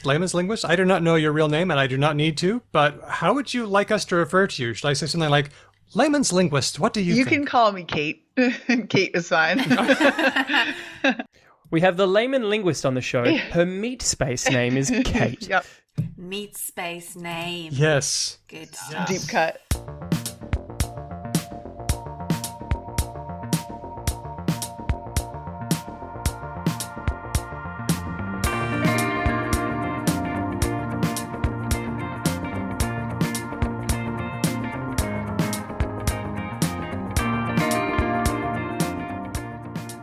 Layman's Linguist, I do not know your real name, and I do not need to, but how would you like us to refer to you? Should I say something like, Layman's Linguist, what do you think? You can call me Kate. Kate is fine. We have the Layman Linguist on the show. Her meat space name is Kate. Yep. Meat space name. Yes. Good stuff. Deep cut.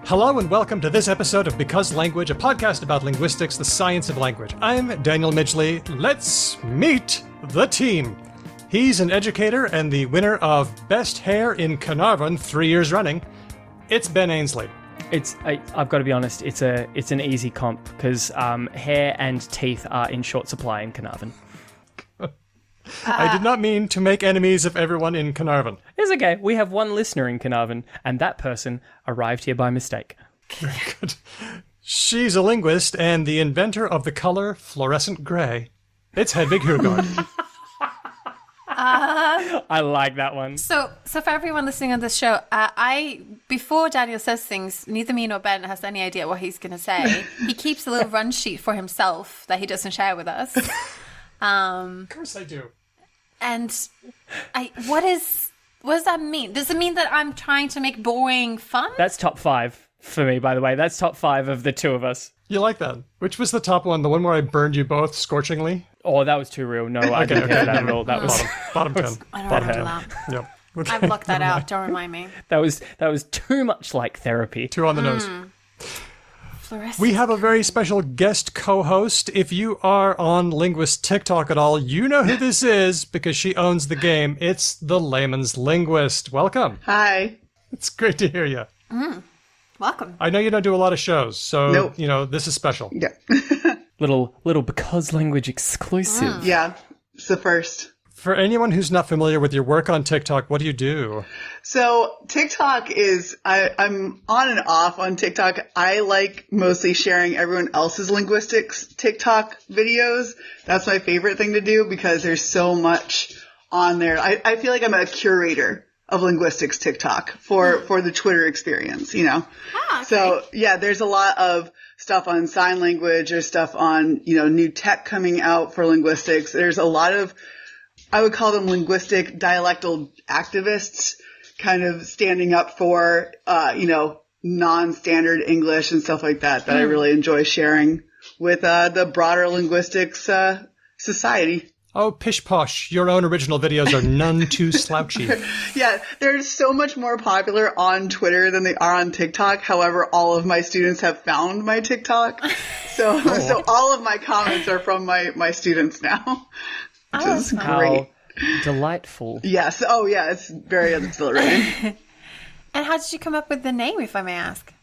Hello and welcome to this episode of Because Language, a podcast about linguistics, the science of language. I'm Daniel Midgley. Let's meet the team. He's an educator and the winner of Best Hair in Carnarvon 3 years running. It's Ben Ainsley. I've got to be honest, it's an easy comp because hair and teeth are in short supply in Carnarvon. I did not mean to make enemies of everyone in Carnarvon. It's okay. We have one listener in Carnarvon, and that person arrived here by mistake. Very good. She's a linguist and the inventor of the color fluorescent gray. It's Hedvig Hugard. I like that one. So for everyone listening on this show, before Daniel says things, neither me nor Ben has any idea what he's going to say. He keeps a little run sheet for himself that he doesn't share with us. Of course I do. And what does that mean? Does it mean that I'm trying to make boring fun? That's top 5 for me, by the way. That's top 5 of the two of us. You like that? Which was the top one? The one where I burned you both scorchingly? Oh, that was too real. No, I didn't hear that at all. That was Bottom 10. I don't remember that. Yep. I've blocked that out. Don't remind me. that was too much like therapy. 2 on the nose. Fluorescent. We have a very special guest co-host. If you are on Linguist TikTok at all, you know who this is because she owns the game. It's the Layman's Linguist. Welcome. Hi. It's great to hear you. Welcome. I know you don't do a lot of shows, so Nope. this is special. Yeah. Little Because Language exclusive. Yeah. It's the first. For anyone who's not familiar with your work on TikTok, what do you do? So TikTok is, I'm on and off on TikTok. I like mostly sharing everyone else's linguistics TikTok videos. That's my favorite thing to do because there's so much on there. I feel like I'm a curator of linguistics TikTok for the Twitter experience, you know? Okay. So yeah, there's a lot of stuff on sign language. There's stuff on, new tech coming out for linguistics. There's a lot of, I would call them linguistic dialectal activists kind of standing up for, non-standard English and stuff like that I really enjoy sharing with the broader linguistics society. Oh, pish posh. Your own original videos are none too slouchy. Yeah, they're so much more popular on Twitter than they are on TikTok. However, all of my students have found my TikTok. So all of my comments are from my students now. Which is great. How delightful. Yes. Oh, yeah. It's very exhilarating. And how did you come up with the name, if I may ask?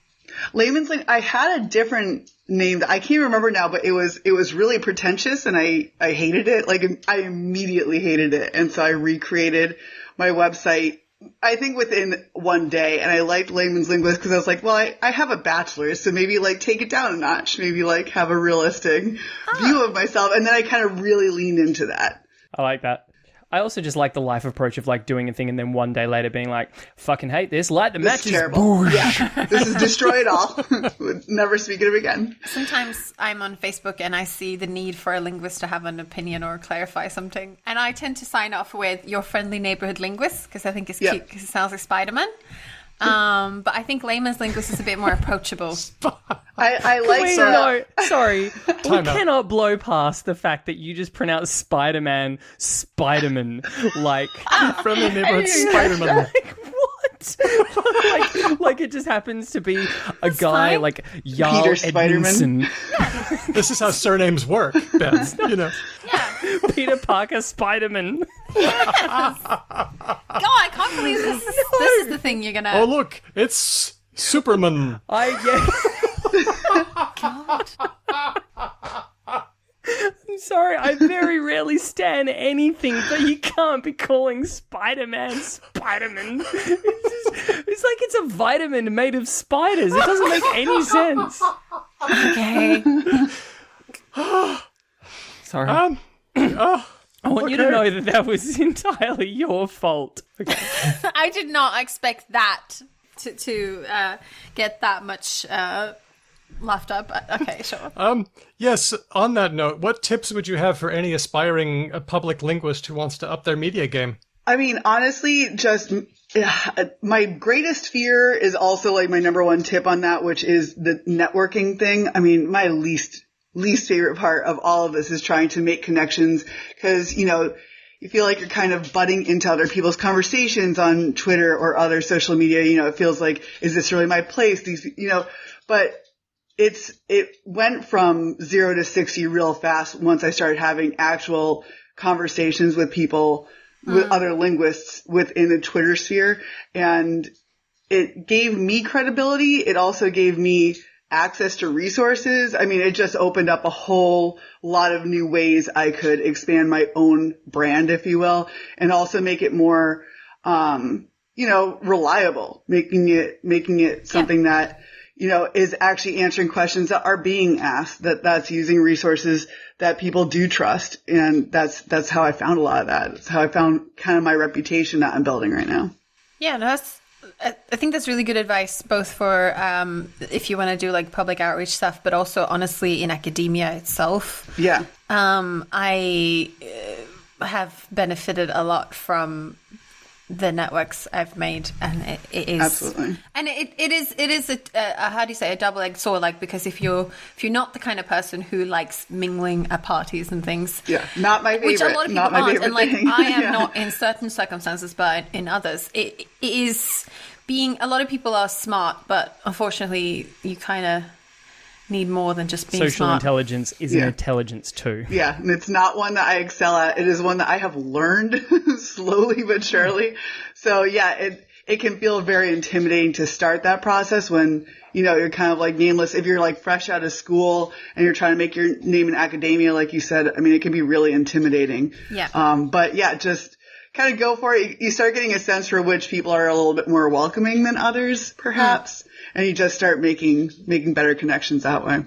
Layman's I had a different name that I can't remember now, but it was really pretentious and I hated it. I immediately hated it. And so I recreated my website, I think within one day. And I liked Layman's Linguist because I was like, well, I have a bachelor's, so maybe take it down a notch, maybe have a realistic view of myself. And then I kind of really leaned into that. I like that. I also just like the life approach of doing a thing and then one day later being like, fucking hate this, light the matches. This is terrible. Yeah. This is destroy it all. Would never speak of it again. Sometimes I'm on Facebook and I see the need for a linguist to have an opinion or clarify something. And I tend to sign off with your friendly neighborhood linguist because I think it's cute because it sounds like Spider-Man. But I think Layman's Linguist is a bit more approachable. I like No, sorry. We out. cannot blow past the fact that you just pronounce Spider-Man Spider-Man From the neighborhood Spider-Man. what? like it just happens to be a guy fine. Jarl Peter Spider-Man. Edmondson. This is how surnames work, Ben. Yeah. Peter Parker Spider-Man. God, I can't believe this is the thing you're going to... Oh, look. It's Superman. God. I'm sorry, I very rarely stand anything, but you can't be calling Spider-Man Spider-Man. It's like it's a vitamin made of spiders. It doesn't make any sense. Okay. Sorry. Oh, I want you to know that was entirely your fault. Okay. I did not expect that to get that much laughed up. Okay, sure. Yes, on that note, what tips would you have for any aspiring public linguist who wants to up their media game? I mean, honestly, just my greatest fear is also like my number one tip on that, which is the networking thing. I mean, my least favorite part of all of this is trying to make connections because, you know, you feel like you're kind of butting into other people's conversations on Twitter or other social media. You know, it feels like, is this really my place? These, you know, but it went from 0 to 60 real fast once I started having actual conversations with people, with other linguists within the Twitter sphere. And it gave me credibility. It also gave me access to resources. I mean, it just opened up a whole lot of new ways I could expand my own brand, if you will, and also make it more, you know, reliable, making it something that, you know, is actually answering questions that are being asked, that's using resources that people do trust. And that's how I found a lot of that. It's how I found kind of my reputation that I'm building right now. Yeah, no, I think that's really good advice, both for if you want to do like public outreach stuff, but also honestly in academia itself. Yeah. I have benefited a lot from the networks I've made, and it is absolutely, and it is a how do you say, a double-edged sword, like, because if you're not the kind of person who likes mingling at parties and things, not my favorite, which a lot of people aren't, and like thing. I am not in certain circumstances, but in others it is being, a lot of people are smart, but unfortunately you kind of need more than just being Social smart. intelligence is an intelligence too. Yeah, and it's not one that I excel at. It is one that I have learned slowly but surely. So yeah, it can feel very intimidating to start that process when, you know, you're kind of like nameless. If you're like fresh out of school and you're trying to make your name in academia, like you said, I mean, it can be really intimidating. Yeah. But yeah, just kind of go for it. You start getting a sense for which people are a little bit more welcoming than others, perhaps. And you just start making better connections that way.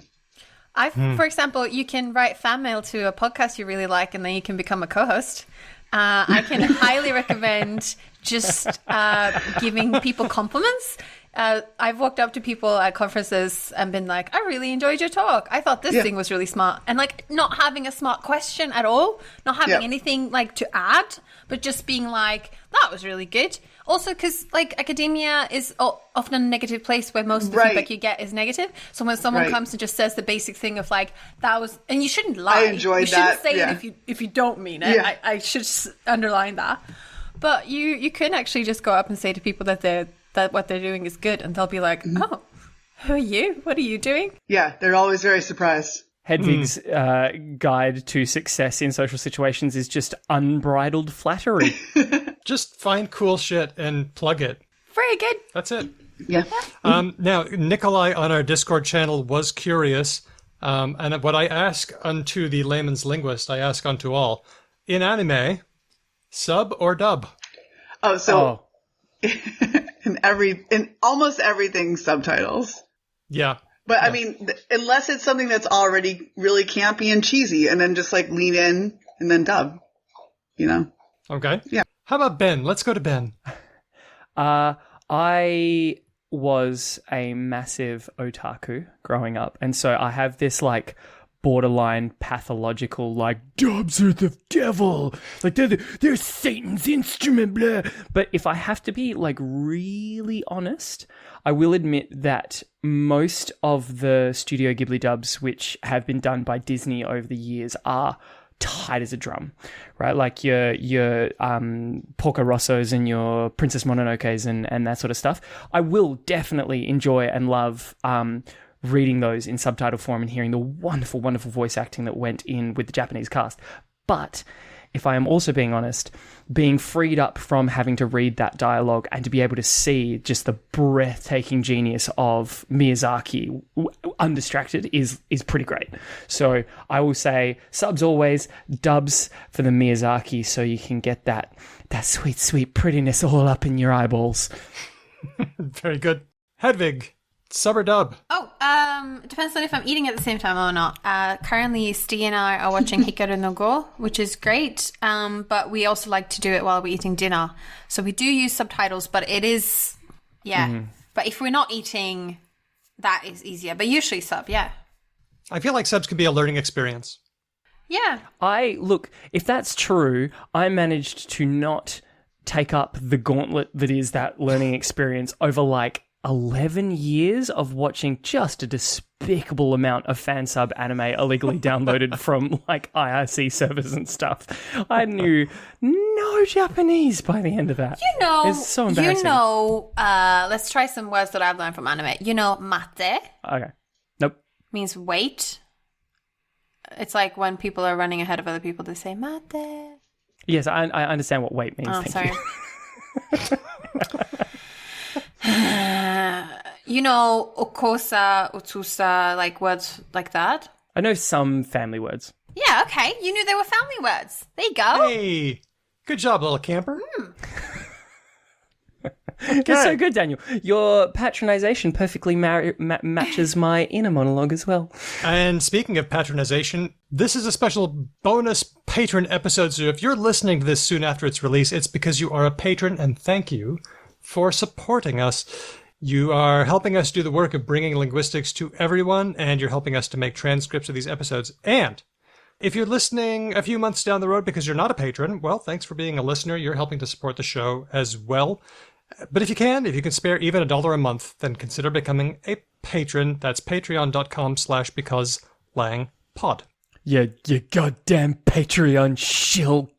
For example, you can write fan mail to a podcast you really like, and then you can become a co-host. I can highly recommend just giving people compliments. I've walked up to people at conferences and been like, I really enjoyed your talk. I thought this thing was really smart. And like not having a smart question at all, not having anything like to add, but just being like, that was really good. Also, because like academia is often a negative place where most of the feedback you get is negative. So when someone comes and just says the basic thing of like, that was, and you shouldn't lie. I enjoyed that. You shouldn't say it if you don't mean it. Yeah. I should underline that. But you can actually just go up and say to people that what they're doing is good, and they'll be like, oh, who are you? What are you doing? Yeah, they're always very surprised. Hedvig's guide to success in social situations is just unbridled flattery. Just find cool shit and plug it. Very good. That's it. Yeah. Now, Nikolai on our Discord channel was curious, and what I ask unto the layman's linguist, I ask unto all. In anime, sub or dub? In almost everything, subtitles. Yeah. But I mean, unless it's something that's already really campy and cheesy, and then just like lean in and then dub, you know? Okay. Yeah. How about Ben? Let's go to Ben. I was a massive otaku growing up, and so I have this like borderline pathological like dubs are the devil, like they're Satan's instrument, blah. But if I have to be like really honest, I will admit that most of the Studio Ghibli dubs which have been done by Disney over the years are tight as a drum, right? Like your Porco Rossos and your Princess Mononokes and that sort of stuff. I will definitely enjoy and love reading those in subtitle form and hearing the wonderful, wonderful voice acting that went in with the Japanese cast. But if I am also being honest, being freed up from having to read that dialogue and to be able to see just the breathtaking genius of Miyazaki undistracted is pretty great. So I will say subs always, dubs for the Miyazaki, so you can get that sweet, sweet prettiness all up in your eyeballs. Very good. Hedvig. Sub or dub? Oh, it depends on if I'm eating at the same time or not. Currently, Steve and I are watching Hikaru no Go, which is great. But we also like to do it while we're eating dinner. So we do use subtitles, but it is, But if we're not eating, that is easier. But usually sub, yeah. I feel like subs can be a learning experience. Yeah. Look, if that's true, I managed to not take up the gauntlet that is that learning experience over like 11 years of watching just a despicable amount of fan sub anime illegally downloaded from like IRC servers and stuff. I knew no Japanese by the end of that. It's so embarrassing. Let's try some words that I've learned from anime. Mate. Okay. Nope. Means wait. It's like when people are running ahead of other people, they say mate. Yes, I understand what wait means. Oh, Thank sorry. you. Okosa, otsusa, like words like that. I know some family words. Yeah, okay. You knew they were family words. There you go. Hey, good job, little camper. That's so good, Daniel. Your patronization perfectly matches my inner monologue as well. And speaking of patronization, this is a special bonus patron episode. So if you're listening to this soon after its release, it's because you are a patron, and thank you for supporting us. You are helping us do the work of bringing linguistics to everyone, and you're helping us to make transcripts of these episodes. And if you're listening a few months down the road because you're not a patron, well, thanks for being a listener. You're helping to support the show as well. But if you can spare even $1 a month, then consider becoming a patron. That's patreon.com/becauselangpod. You goddamn Patreon shill.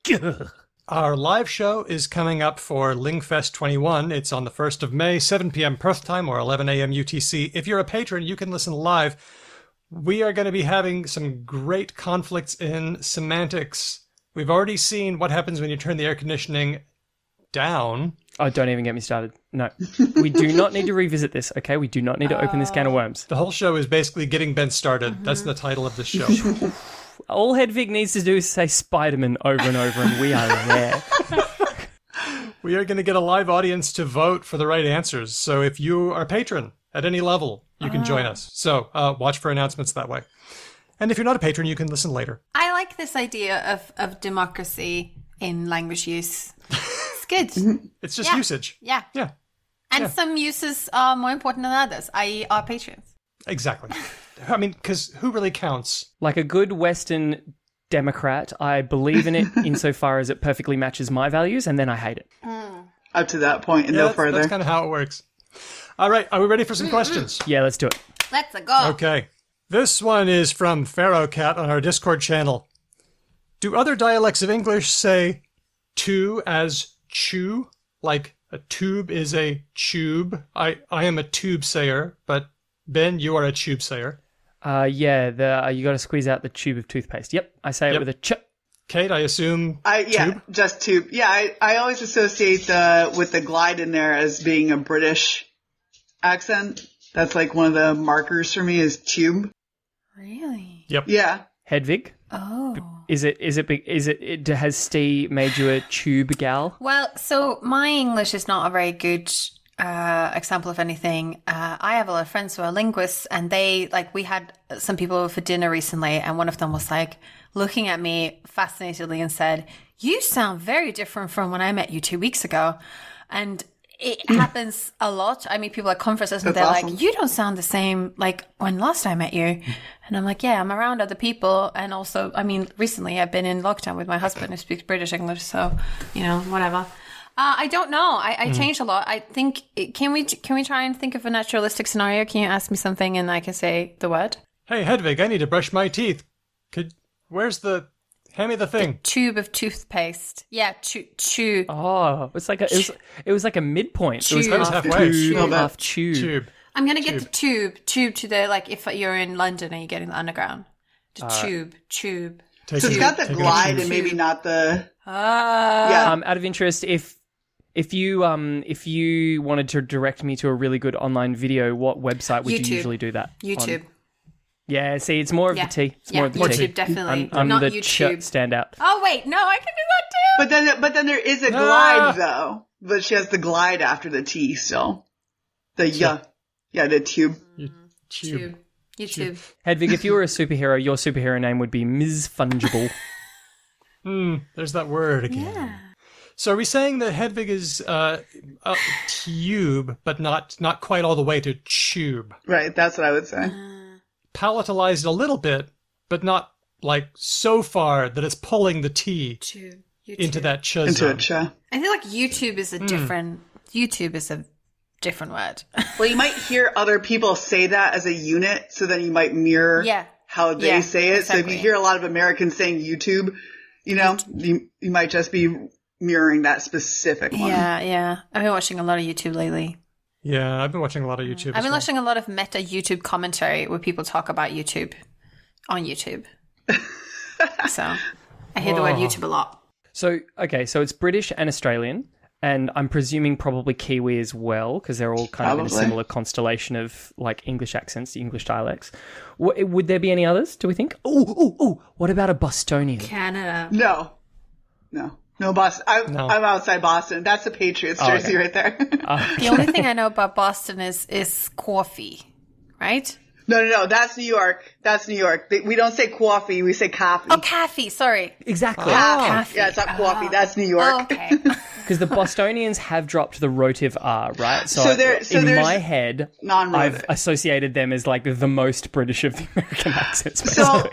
Our live show is coming up for Lingfest 21. It's on the 1st of May, 7 p.m. Perth time or 11 a.m. UTC. If you're a patron, you can listen live. We are going to be having some great conflicts in semantics. We've already seen what happens when you turn the air conditioning down. Oh, don't even get me started. No. We do not need to revisit this, okay? We do not need to open this can of worms. The whole show is basically getting Ben started. Mm-hmm. That's the title of the show. All Hedvig needs to do is say Spider-Man over and over, and we are there. We are going to get a live audience to vote for the right answers. So if you are a patron at any level, you can join us. So watch for announcements that way. And if you're not a patron, you can listen later. I like this idea of democracy in language use. It's good. It's just usage. Yeah. Yeah. And some uses are more important than others, i.e. our patrons. Exactly. I mean, because who really counts? Like a good Western Democrat, I believe in it insofar as it perfectly matches my values, and then I hate it. Up to that point and no further. That's kind of how it works. All right, are we ready for some questions? Yeah, let's do it. Let's go. Okay. This one is from Pharaoh Cat on our Discord channel. Do other dialects of English say to as chew? Like a tube is a tube. I am a tube sayer, but Ben, you are a tube sayer. Yeah, you got to squeeze out the tube of toothpaste. Yep, I say it with a ch. Kate, I assume tube? Just tube. Yeah, I always associate with the glide in there as being a British accent. That's like one of the markers for me is tube. Really? Yep. Yeah. Hedvig? Oh. Has Steve made you a tube gal? Well, so my English is not a very good example of anything. I have a lot of friends who are linguists, and we had some people over for dinner recently, and one of them was like looking at me fascinatedly and said, "You sound very different from when I met you 2 weeks ago." And it happens a lot. I meet people at conferences and they're awesome. like, "You don't sound the same like when last I met you." And I'm like, "Yeah, I'm around other people." And also, I mean, recently I've been in lockdown with my husband who speaks British English. So, whatever. I don't know. I changed a lot. I think, can we try and think of a naturalistic scenario? Can you ask me something and I can say the word? Hey, Hedvig, I need to brush my teeth. Hand me the thing. The tube of toothpaste. Yeah, chew. Oh, it was like a midpoint. Tube. It was halfway. Half tube. I'm going to get the tube to the, like, if you're in London and you're getting the underground. The tube. So it's got the glide and maybe not the... Out of interest, if you wanted to direct me to a really good online video, what website would you usually do that? YouTube. Yeah, see, it's more of the T. It's more of the YouTube, T. definitely. I'm not the YouTube. standout. Oh wait, no, I can do that too. But then there is a glide though. But she has the glide after the T still. The Yeah, I did tube. Tube. YouTube. Hedvig, if you were a superhero, your superhero name would be Ms. Fungible. There's that word again. Yeah. So are we saying that Hedvig is tube, but not quite all the way to tube? Right, that's what I would say. Palatalized a little bit, but not like so far that it's pulling the T into that ch Into zone. a cha. I feel like YouTube is a different. YouTube is a different word. Well, you might hear other people say that as a unit, so then you might mirror how they say it. Exactly. So if you hear a lot of Americans saying YouTube, you know, you might just be mirroring that specific one. Yeah. I've been watching a lot of YouTube lately. Yeah, I've been watching a lot of YouTube. I've been watching a lot of meta YouTube commentary where people talk about YouTube on YouTube. So I hear the word YouTube a lot. So it's British and Australian, and I'm presuming probably Kiwi as well, because they're all kind of in a similar constellation of like English accents, English dialects. Would there be any others, do we think? Oh, what about a Bostonian? Canada. No, Boston. I'm outside Boston. That's the Patriots jersey right there. The only thing I know about Boston is coffee, right? No. That's New York. We don't say coffee. We say coffee. Oh, coffee. Sorry. Exactly. Coffee. Yeah, it's not coffee. That's New York. Okay. Because the Bostonians have dropped the rotative R, right? So in there's my head, non-rotative. I've associated them as like the most British of the American accents. So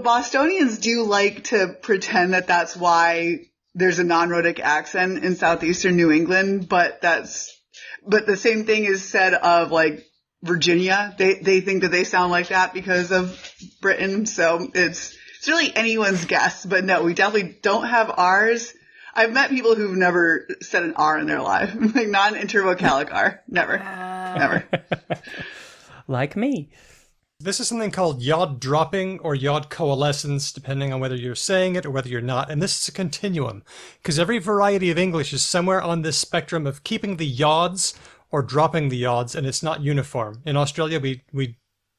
Bostonians do like to pretend that that's why there's a non-rhotic accent in southeastern New England, but the same thing is said of like Virginia. They think that they sound like that because of Britain. So it's really anyone's guess, but no, we definitely don't have R's. I've met people who've never said an R in their life, like non-intervocalic R. Never. Like me. This is something called yod dropping or yod coalescence, depending on whether you're saying it or whether you're not. And this is a continuum, because every variety of English is somewhere on this spectrum of keeping the yods or dropping the yods, and it's not uniform. In Australia, we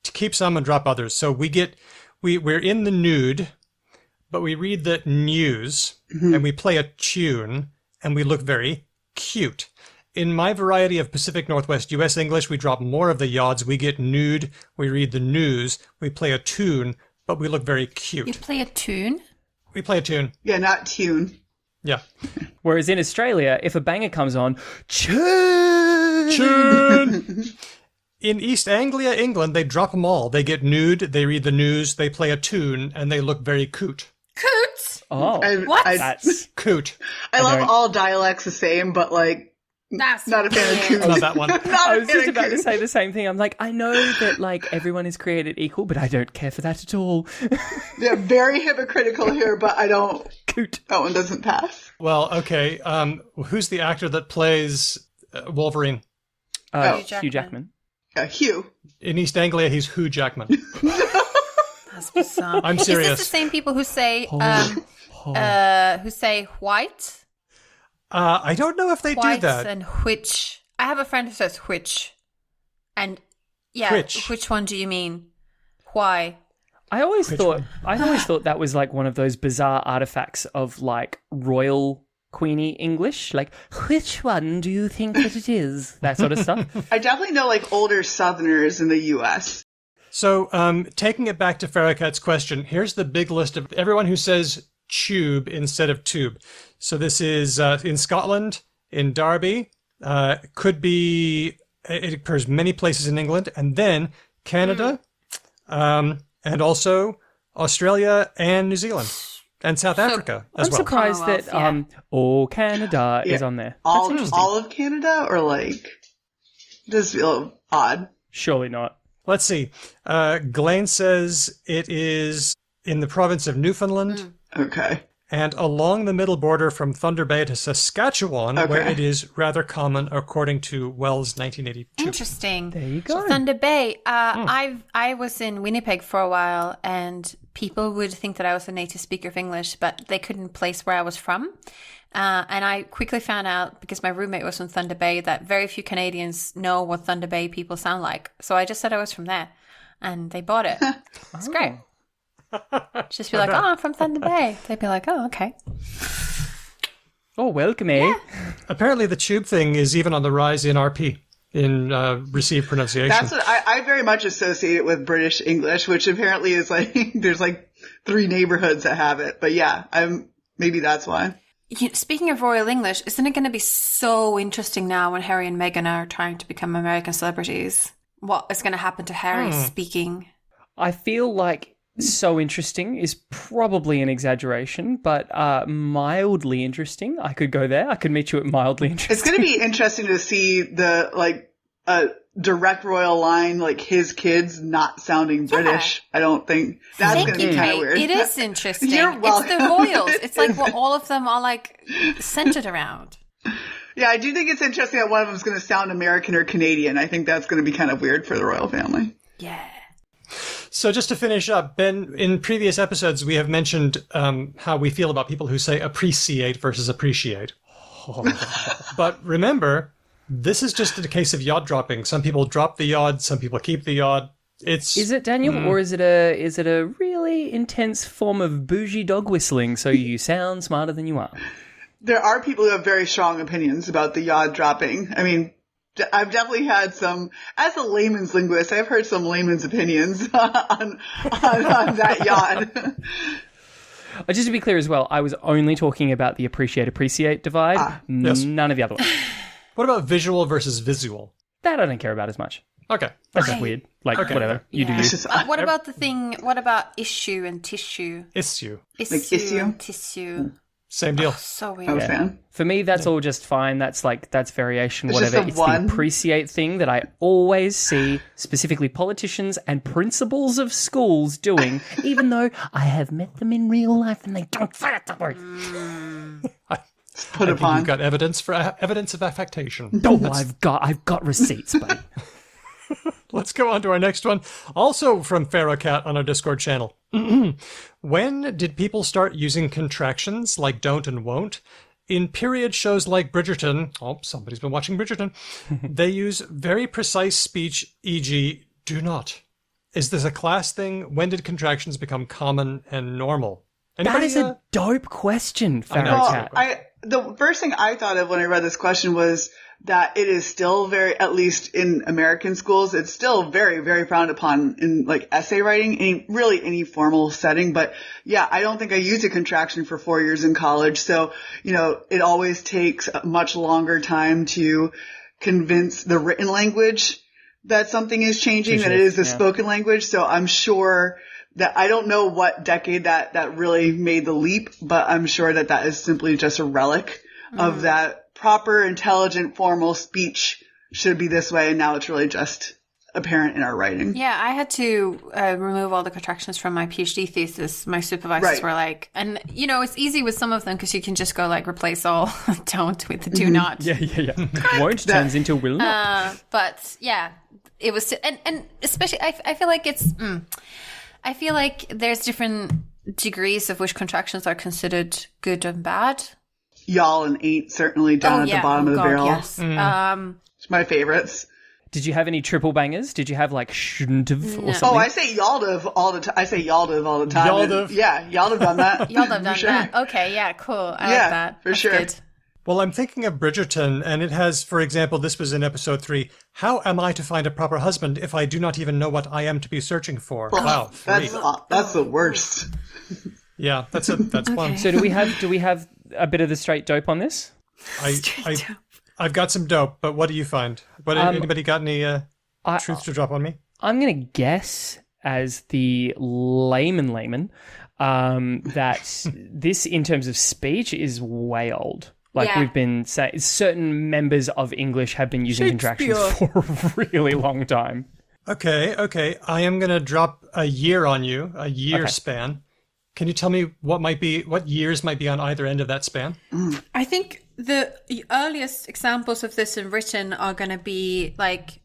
keep some and drop others. So we're in the nude, but we read the news, and we play a tune, and we look very cute. In my variety of Pacific Northwest U.S. English, we drop more of the yods. We get nude, we read the news, we play a tune, but we look very cute. You play a tune? We play a tune. Yeah, not tune. Yeah. Whereas in Australia, if a banger comes on, tune! In East Anglia, England, they drop them all. They get nude, they read the news, they play a tune, and they look very coot. Coot? Oh, What? that's Coot. I love all dialects the same, but like, That's not a fan of coot. Not that one. I was just about to say the same thing. I'm like, I know that like everyone is created equal, but I don't care for that at all. They're very hypocritical here, but I don't. Coot. That one doesn't pass. Well, okay. Who's the actor that plays Wolverine? Hugh Jackman. Hugh. In East Anglia, he's Hugh Jackman. That's bizarre. I'm serious. Is this the same people who say white? I don't know if they do Whites that. and which. I have a friend who says which. And yeah, which one do you mean? Why? I always thought that was like one of those bizarre artifacts of like royal Queenie English, like which one do you think that it is? That sort of stuff. I definitely know like older Southerners in the U.S. So, taking it back to Farrakhat's question, here's the big list of everyone who says tube instead of tube. So this is in Scotland, in Derby, could be, it occurs many places in England, and then Canada, and also Australia and New Zealand. And South Africa as I'm well. surprised that Canada is on there. All of Canada, or like, does feel odd. Surely not. Let's see. Glenn says it is in the province of Newfoundland. Okay. And along the middle border from Thunder Bay to Saskatchewan, where it is rather common, according to Wells' 1982. Interesting. There you go. So Thunder Bay. I was in Winnipeg for a while, and people would think that I was a native speaker of English, but they couldn't place where I was from. And I quickly found out, because my roommate was from Thunder Bay, that very few Canadians know what Thunder Bay people sound like. So I just said I was from there, and they bought it. It's great. Just be like, I'm from Thunder Bay. They'd be like, oh, okay. Oh, welcome, eh? Apparently the tube thing is even on the rise in RP. in received pronunciation. That's what I very much associate it with British English, which apparently is like, there's like 3 neighborhoods that have it. But yeah, maybe that's why. Speaking of Royal English, isn't it going to be so interesting now when Harry and Meghan are trying to become American celebrities? What is going to happen to Harry speaking? I feel like so interesting is probably an exaggeration, but mildly interesting. I could go there. I could meet you at mildly interesting. It's going to be interesting to see the direct royal line, like his kids not sounding British. I don't think that's going to be kind of weird. It is interesting. You're welcome. It's the royals. It's like what all of them are like centered around. Yeah, I do think it's interesting that one of them is going to sound American or Canadian. I think that's going to be kind of weird for the royal family. Yeah. So just to finish up, Ben, in previous episodes, we have mentioned how we feel about people who say appreciate versus appreciate. But remember, this is just a case of yod dropping. Some people drop the yod, some people keep the yod. Is it, Daniel, or is it a really intense form of bougie dog whistling so you sound smarter than you are? There are people who have very strong opinions about the yod dropping. I mean, I've definitely had some, as a layman's linguist, I've heard some layman's opinions on that yod. Just to be clear as well, I was only talking about the appreciate divide, yes. None of the other ones. What about visual versus visual? That I don't care about as much. Okay. That's just weird. Like, whatever. You do you. What about what about issue and tissue? Issue. Issue? And tissue. Same deal. So weird. I'm a fan. For me, that's all just fine. That's variation, It's whatever. just It's one. the appreciate thing that I always see specifically politicians and principals of schools doing, even though I have met them in real life and they don't say it that way. I Put think upon. you've got evidence of affectation. Oh, I've got receipts, buddy. Let's go on to our next one. Also from Pharaoh Cat on our Discord channel. When did people start using contractions like don't and won't? In period shows like Bridgerton, somebody's been watching Bridgerton, they use very precise speech, e.g., do not. Is this a class thing? When did contractions become common and normal? That is a dope question, Pharaoh Cat. The first thing I thought of when I read this question was that it is still very, at least in American schools, it's still very, very frowned upon in like essay writing, any formal setting. But yeah, I don't think I used a contraction for 4 years in college. So, it always takes a much longer time to convince the written language that something is changing than it is the spoken language. So I'm sure that I don't know what decade that really made the leap, but I'm sure that is simply just a relic of that proper, intelligent, formal speech should be this way. And now it's really just apparent in our writing. Yeah, I had to remove all the contractions from my PhD thesis. My supervisors were like, and it's easy with some of them because you can just go like replace all don't with the do not. Yeah. Won't turns into will not. But yeah, it was, and especially I feel like I feel like there's different degrees of which contractions are considered good and bad. Y'all and ain't certainly down at the bottom of the barrel. Yes. It's my favorites. Did you have any triple bangers? Did you have like shouldn't have or something? Oh, I say y'all have all the time. I say y'all have all the time. Y'all have. Yeah, y'all have done that. Y'all have done that. Okay, yeah, cool. I like that. For sure. Good. Well, I'm thinking of Bridgerton, and it has, for example, this was in episode 3. How am I to find a proper husband if I do not even know what I am to be searching for? Wow, 3. That's the worst. Yeah, that's one. So do we have a bit of the straight dope on this? I've got some dope, but what do you find? Anybody got any truth to drop on me? I'm going to guess, as the layman, that this, in terms of speech, is way old. Like we've been saying, certain members of English have been using contractions for a really long time. Okay. I am going to drop a year on you, a year span. Can you tell me what years might be on either end of that span? I think the earliest examples of this in written are going to be like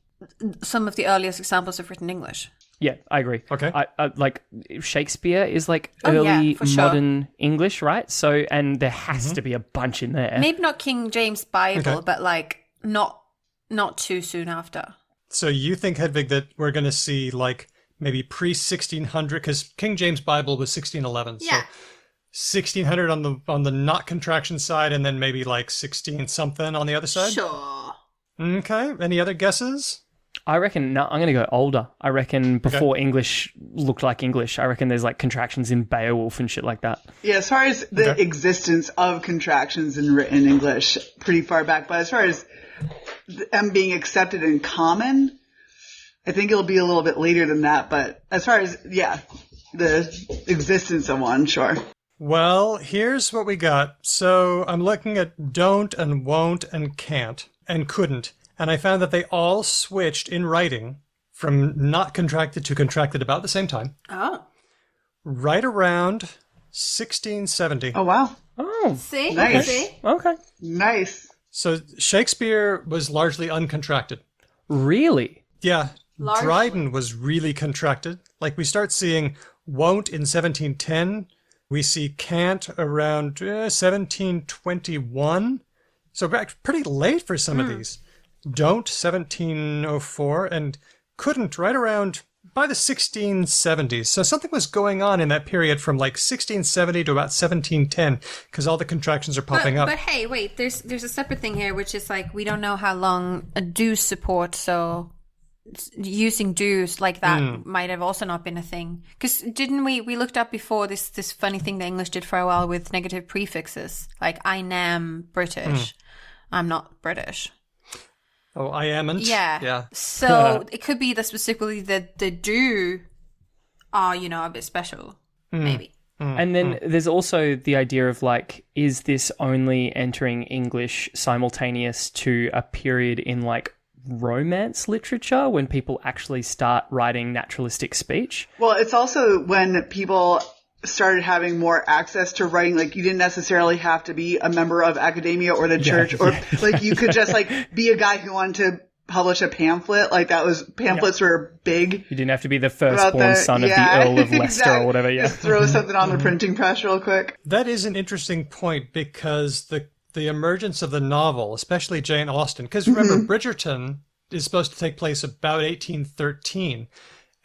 some of the earliest examples of written English. Yeah, I agree. Okay. I like Shakespeare is like early modern English, right? So, and there has to be a bunch in there. Maybe not King James Bible, but like not too soon after. So you think, Hedvig, that we're going to see like maybe pre-1600, because King James Bible was 1611. Yeah. So 1600 on the not contraction side, and then maybe like 16 something on the other side? Sure. Okay. Any other guesses? I reckon, no, I'm going to go older. I reckon before English looked like English. I reckon there's like contractions in Beowulf and shit like that. Yeah, as far as the existence of contractions in written English, pretty far back. But as far as them being accepted in common, I think it'll be a little bit later than that. But as far as, the existence of one, sure. Well, here's what we got. So I'm looking at don't and won't and can't and couldn't. And I found that they all switched in writing from not contracted to contracted about the same time. Oh. Right around 1670. Oh, wow. Oh. See? Nice. See? Okay. Nice. So Shakespeare was largely uncontracted. Really? Yeah. Largely. Dryden was really contracted. Like we start seeing won't in 1710. We see can't around 1721. So back pretty late for some of these. Don't 1704 and couldn't right around by the 1670s. So something was going on in that period from like 1670 to about 1710 because all the contractions are popping up. But hey, wait, there's a separate thing here, which is like we don't know how long a do support, so using do's like that might have also not been a thing. Because didn't we looked up before this funny thing the English did for a while with negative prefixes, like I am British, I'm not British. Oh, I amn't. Yeah. So it could be that specifically the do are, a bit special, maybe. And then there's also the idea of like, is this only entering English simultaneous to a period in like romance literature when people actually start writing naturalistic speech? Well, it's also when people started having more access to writing. Like you didn't necessarily have to be a member of academia or the church, or like you could just like be a guy who wanted to publish a pamphlet. Like pamphlets were big. You didn't have to be the firstborn son of the Earl of Leicester or whatever. Yeah. Just throw something on the printing press real quick. That is an interesting point because the emergence of the novel, especially Jane Austen, because remember, Bridgerton is supposed to take place about 1813.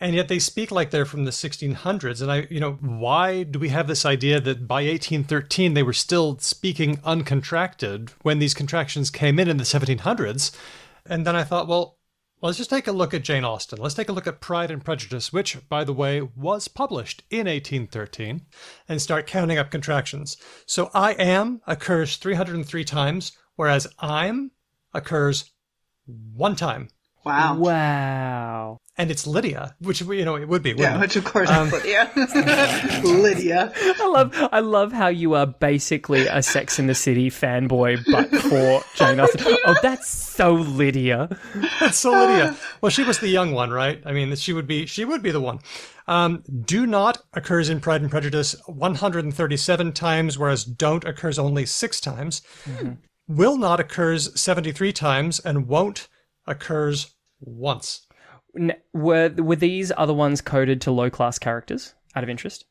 And yet they speak like they're from the 1600s. And why do we have this idea that by 1813 they were still speaking uncontracted when these contractions came in the 1700s? And then I thought, well, let's just take a look at Jane Austen. Let's take a look at Pride and Prejudice, which, by the way, was published in 1813, and start counting up contractions. So I am occurs 303 times, whereas I'm occurs 1 time. Wow. Wow. And it's Lydia, which, it would be, wouldn't Yeah, it? which of course is Lydia. Lydia. I love how you are basically a Sex and the City fanboy, but for Jane Austen. Oh, that's so Lydia. That's so Lydia. Well, she was the young one, right? I mean, she would be the one. Do not occurs in Pride and Prejudice 137 times, whereas don't occurs only 6 times. Mm-hmm. Will not occurs 73 times, and won't occurs once. Were these other ones coded to low-class characters, out of interest?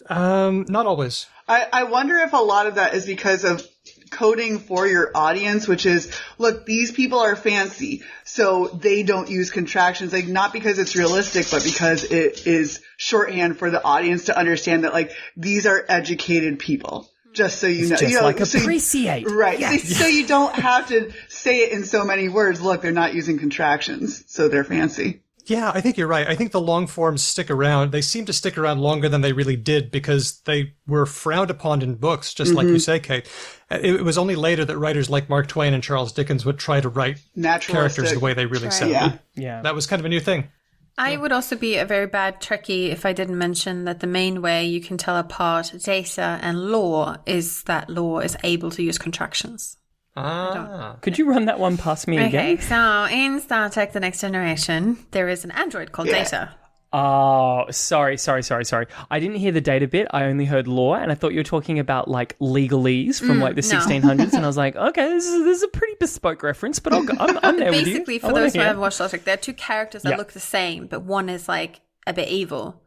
Not always. I wonder if a lot of that is because of coding for your audience, which is, look, these people are fancy, so they don't use contractions. Like, not because it's realistic, but because it is shorthand for the audience to understand that, like, these are educated people. Just so you know. Just like appreciate. Right. Yes. So you don't have to say it in so many words. Look, they're not using contractions, so they're fancy. Yeah, I think you're right. I think the long forms stick around. They seem to stick around longer than they really did because they were frowned upon in books, just like you say, Kate. It was only later that writers like Mark Twain and Charles Dickens would try to write characters the way they really sounded. Yeah. That was kind of a new thing. I would also be a very bad Trekkie if I didn't mention that the main way you can tell apart data and law is that law is able to use contractions. Could you run that one past me again? Okay, so in Star Trek The Next Generation, there is an android called Data. Oh, sorry. I didn't hear the data bit. I only heard law, and I thought you were talking about like legalese from like the 1600s, and I was like, okay, this is a pretty bespoke reference, but I'm there with you. Basically, for those who haven't watched Star Trek, there are 2 characters that look the same, but one is like a bit evil.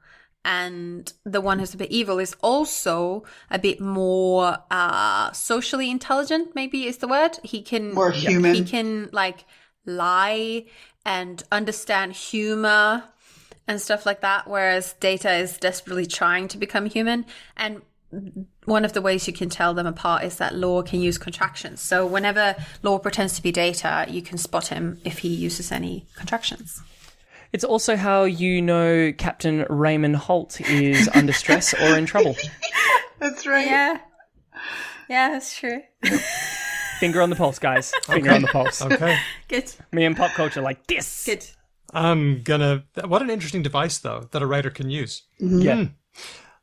And the one who's a bit evil is also a bit more socially intelligent, maybe is the word. He can more human. He can like lie and understand humor and stuff like that, whereas Data is desperately trying to become human. And one of the ways you can tell them apart is that Law can use contractions. So whenever Law pretends to be Data, you can spot him if he uses any contractions. It's also how you know Captain Raymond Holt is under stress or in trouble. That's right. Yeah. Yeah, that's true. Finger on the pulse, guys. Finger on the pulse. Okay. Good. Me and pop culture like this. Good. What an interesting device, though, that a writer can use. Yeah.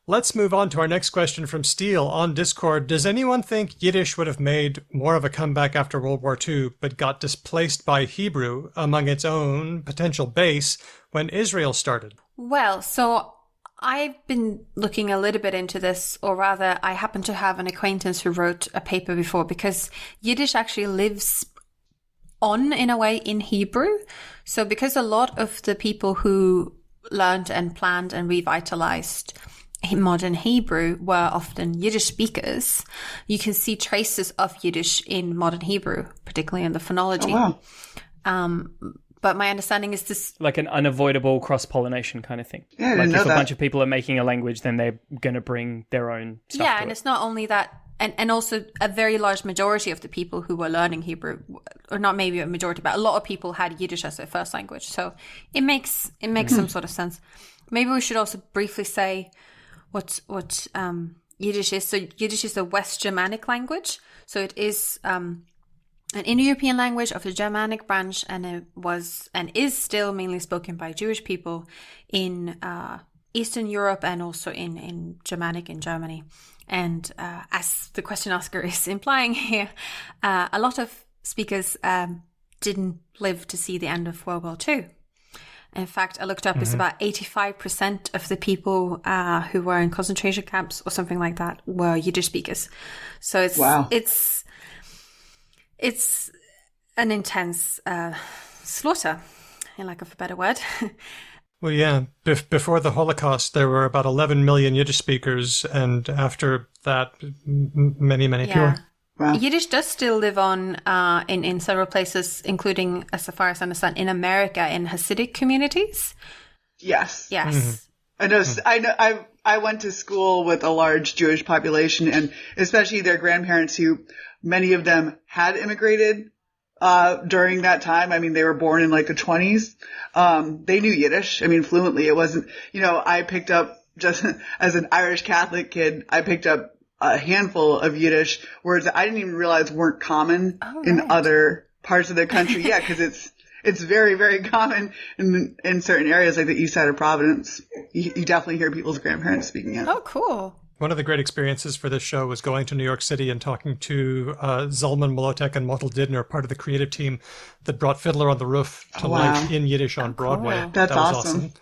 Let's move on to our next question from Steele on Discord. Does anyone think Yiddish would have made more of a comeback after World War II, but got displaced by Hebrew among its own potential base when Israel started? Well, so I've been looking a little bit into this, or rather, I happen to have an acquaintance who wrote a paper before, because Yiddish actually lives on, in a way, in Hebrew. So because a lot of the people who learned and planned and revitalized modern Hebrew were often Yiddish speakers, you can see traces of Yiddish in modern Hebrew, particularly in the phonology. Oh, wow. But my understanding is this... Like an unavoidable cross-pollination kind of thing. Yeah, I like didn't know if a that. bunch of people are making a language, then they're going to bring their own stuff Yeah, to and it. it's not only that, and also a very large majority of the people who were learning Hebrew, or not maybe a majority, but a lot of people had Yiddish as their first language. So it makes some sort of sense. Maybe we should also briefly say what Yiddish is. So Yiddish is a West Germanic language. So it is an Indo-European language of the Germanic branch, and it was and is still mainly spoken by Jewish people in Eastern Europe and also in Germanic in Germany. And as the question asker is implying here, a lot of speakers didn't live to see the end of World War II. In fact, I looked up, it's about 85% of the people who were in concentration camps or something like that were Yiddish speakers. So it's Wow. it's an intense slaughter, in lack of a better word. Well, yeah. Before the Holocaust, there were about 11 million Yiddish speakers, and after that, many, many fewer. Wow. Yiddish does still live on in several places, including, as far as I understand, in America, in Hasidic communities. Yes. Yes. I know. I went to school with a large Jewish population, and especially their grandparents, who many of them had immigrated during that time. I mean, they were born in like the 20s. They knew Yiddish. I mean, fluently. It wasn't, I picked up, just as an Irish Catholic kid, I picked up a handful of Yiddish words that I didn't even realize weren't common in other parts of the country. Yeah, because it's very, very common in certain areas, like the east side of Providence. You definitely hear people's grandparents speaking it. Oh, cool. One of the great experiences for this show was going to New York City and talking to Zalman Molotek and Mottel Didner, part of the creative team that brought Fiddler on the Roof to life in Yiddish on Broadway. Cool. That's that was awesome.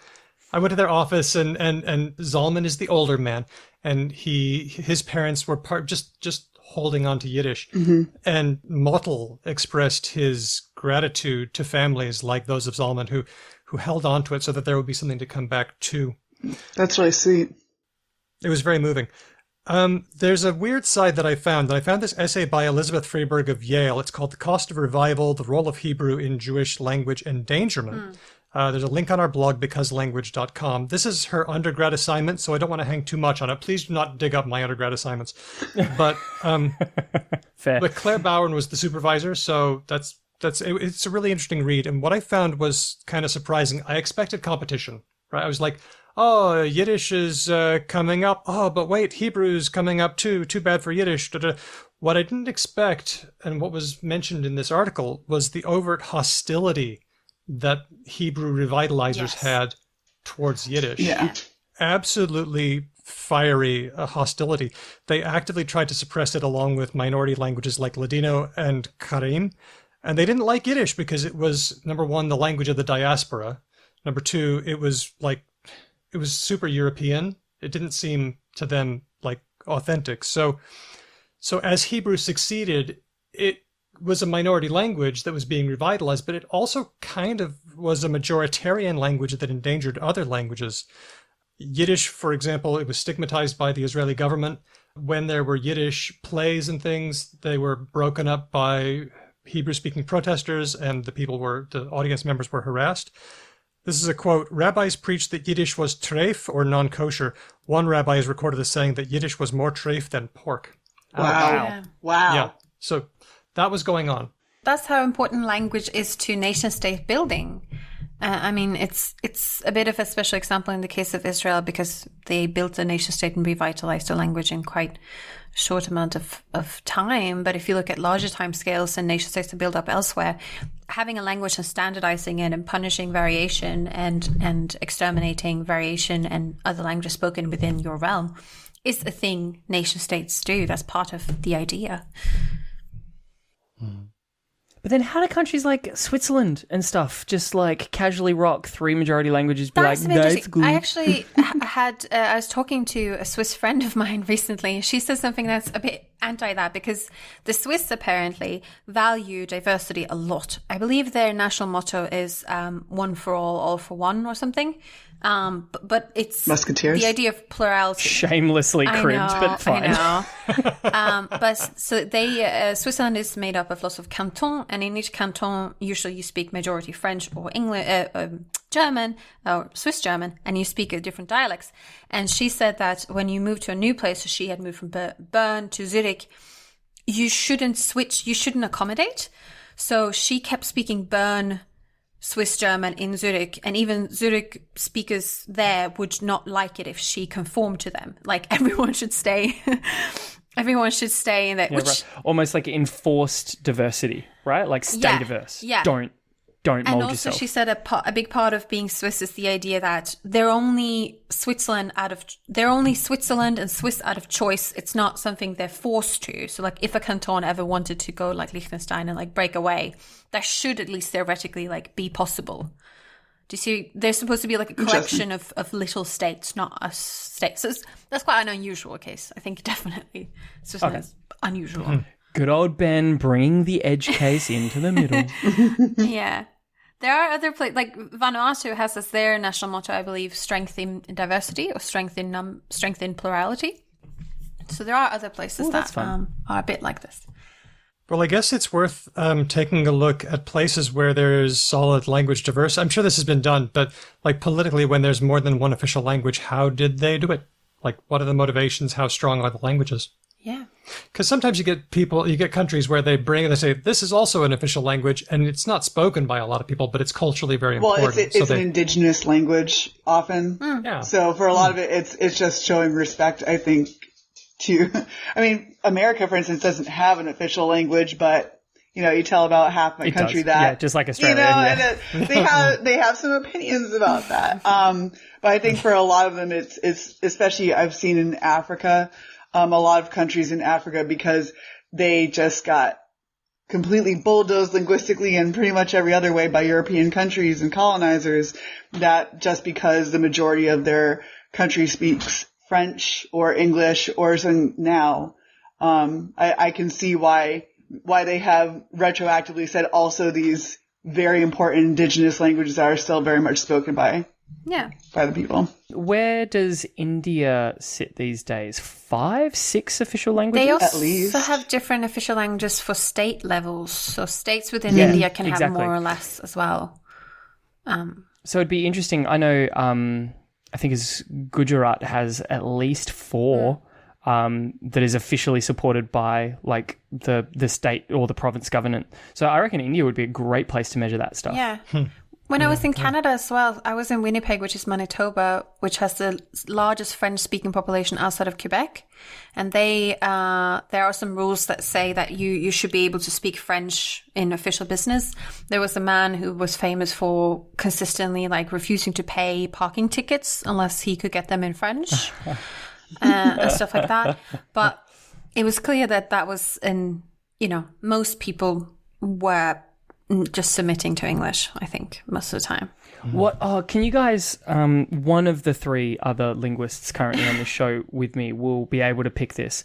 I went to their office, and Zalman is the older man, and his parents were just holding on to Yiddish. And Mottel expressed his gratitude to families like those of Zalman who held on to it so that there would be something to come back to. That's really sweet. It was very moving. There's a weird side that I found. This essay by Elizabeth Freeberg of Yale. It's called The Cost of Revival, The Role of Hebrew in Jewish Language Endangerment. There's a link on our blog, becauselanguage.com. This is her undergrad assignment, so I don't want to hang too much on it. Please do not dig up my undergrad assignments. But Fair. But Claire Bowen was the supervisor, so it's a really interesting read. And what I found was kind of surprising. I expected competition, right? I was like, oh, Yiddish is coming up. Oh, but wait, Hebrew's coming up too. Too bad for Yiddish. Da-da. What I didn't expect, and what was mentioned in this article, was the overt hostility that Hebrew revitalizers had towards Yiddish. Yeah. Absolutely fiery hostility. They actively tried to suppress it along with minority languages like Ladino and Karen. And they didn't like Yiddish because it was, number one, the language of the diaspora. Number two, it was super European. It didn't seem to them like authentic. So as Hebrew succeeded, it was a minority language that was being revitalized, but it also kind of was a majoritarian language that endangered other languages. Yiddish, for example, it was stigmatized by the Israeli government. When there were Yiddish plays and things, they were broken up by Hebrew-speaking protesters, and the audience members were harassed. This is a quote. Rabbis preached that Yiddish was treif or non-kosher. One rabbi is recorded as saying that Yiddish was more treif than pork. Wow. Yeah. Wow. Yeah. So that was going on. That's how important language is to nation-state building. I mean, it's a bit of a special example in the case of Israel because they built a nation-state and revitalized the language in quite short amount of time. But if you look at larger time scales and nation-states to build up elsewhere, having a language and standardizing it and punishing variation and exterminating variation and other languages spoken within your realm is a thing nation-states do. That's part of the idea. But then how do countries like Switzerland and stuff just like casually rock 3 majority languages? Be That's like, no, it's good. I actually I was talking to a Swiss friend of mine recently. She said something that's a bit anti that because the Swiss apparently value diversity a lot. I believe their national motto is one for all for one or something. But it's Musketeers. The idea of plurality. Shamelessly cribbed, but fine. I know. But so they Switzerland is made up of lots of cantons, and in each canton, usually you speak majority French or English, German or Swiss German, and you speak different dialects. And she said that when you move to a new place, so she had moved from Bern to Zurich, you shouldn't switch, you shouldn't accommodate. So she kept speaking Bern Swiss German in Zurich, and even Zurich speakers there would not like it if she conformed to them. Like everyone should stay. Everyone should stay in that. Yeah, right. Almost like enforced diversity, right? Like stay diverse. Yeah. Don't mold and also yourself. she said a big part of being Swiss is the idea that they're only Switzerland and Swiss out of choice. It's not something they're forced to. So like if a canton ever wanted to go like Liechtenstein and like break away, that should at least theoretically like be possible. Do you see? They're supposed to be like a collection of little states, not a state. So that's quite an unusual case. I think definitely Switzerland is unusual. Mm-hmm. Good old Ben bringing the edge case into the middle. Yeah. There are other places, like Vanuatu has as their national motto, I believe, strength in diversity or strength in plurality. So there are other places that are a bit like this. Well, I guess it's worth taking a look at places where there's solid language diversity. I'm sure this has been done, but like politically, when there's more than one official language, how did they do it? Like, what are the motivations? How strong are the languages? Yeah. Because sometimes you get countries where they bring and they say, this is also an official language, and it's not spoken by a lot of people, but it's culturally very important. Well, it's an indigenous language often. Yeah. So for a lot of it, it's just showing respect, I think, I mean, America, for instance, doesn't have an official language, but, you tell about half the country that. Yeah, just like Australia. And they have some opinions about that. But I think for a lot of them, it's especially I've seen in Africa, a lot of countries in Africa, because they just got completely bulldozed linguistically and pretty much every other way by European countries and colonizers, that just because the majority of their country speaks French or English or something now, I can see why they have retroactively said also these very important indigenous languages that are still very much spoken by the people. Where does India sit these days? 5, 6 official languages? They also At least have different official languages for state levels. So states within India can have more or less as well. So it'd be interesting. I know, I think Gujarat has at least 4 that is officially supported by like the state or the province government. So I reckon India would be a great place to measure that stuff. Yeah. When I was in Canada as well, I was in Winnipeg, which is Manitoba, which has the largest French-speaking population outside of Quebec. And there are some rules that say that you should be able to speak French in official business. There was a man who was famous for consistently like refusing to pay parking tickets unless he could get them in French and stuff like that. But it was clear that was most people were just submitting to English, I think, most of the time. What? Oh, can you guys? One of the 3 other linguists currently on the show with me will be able to pick this.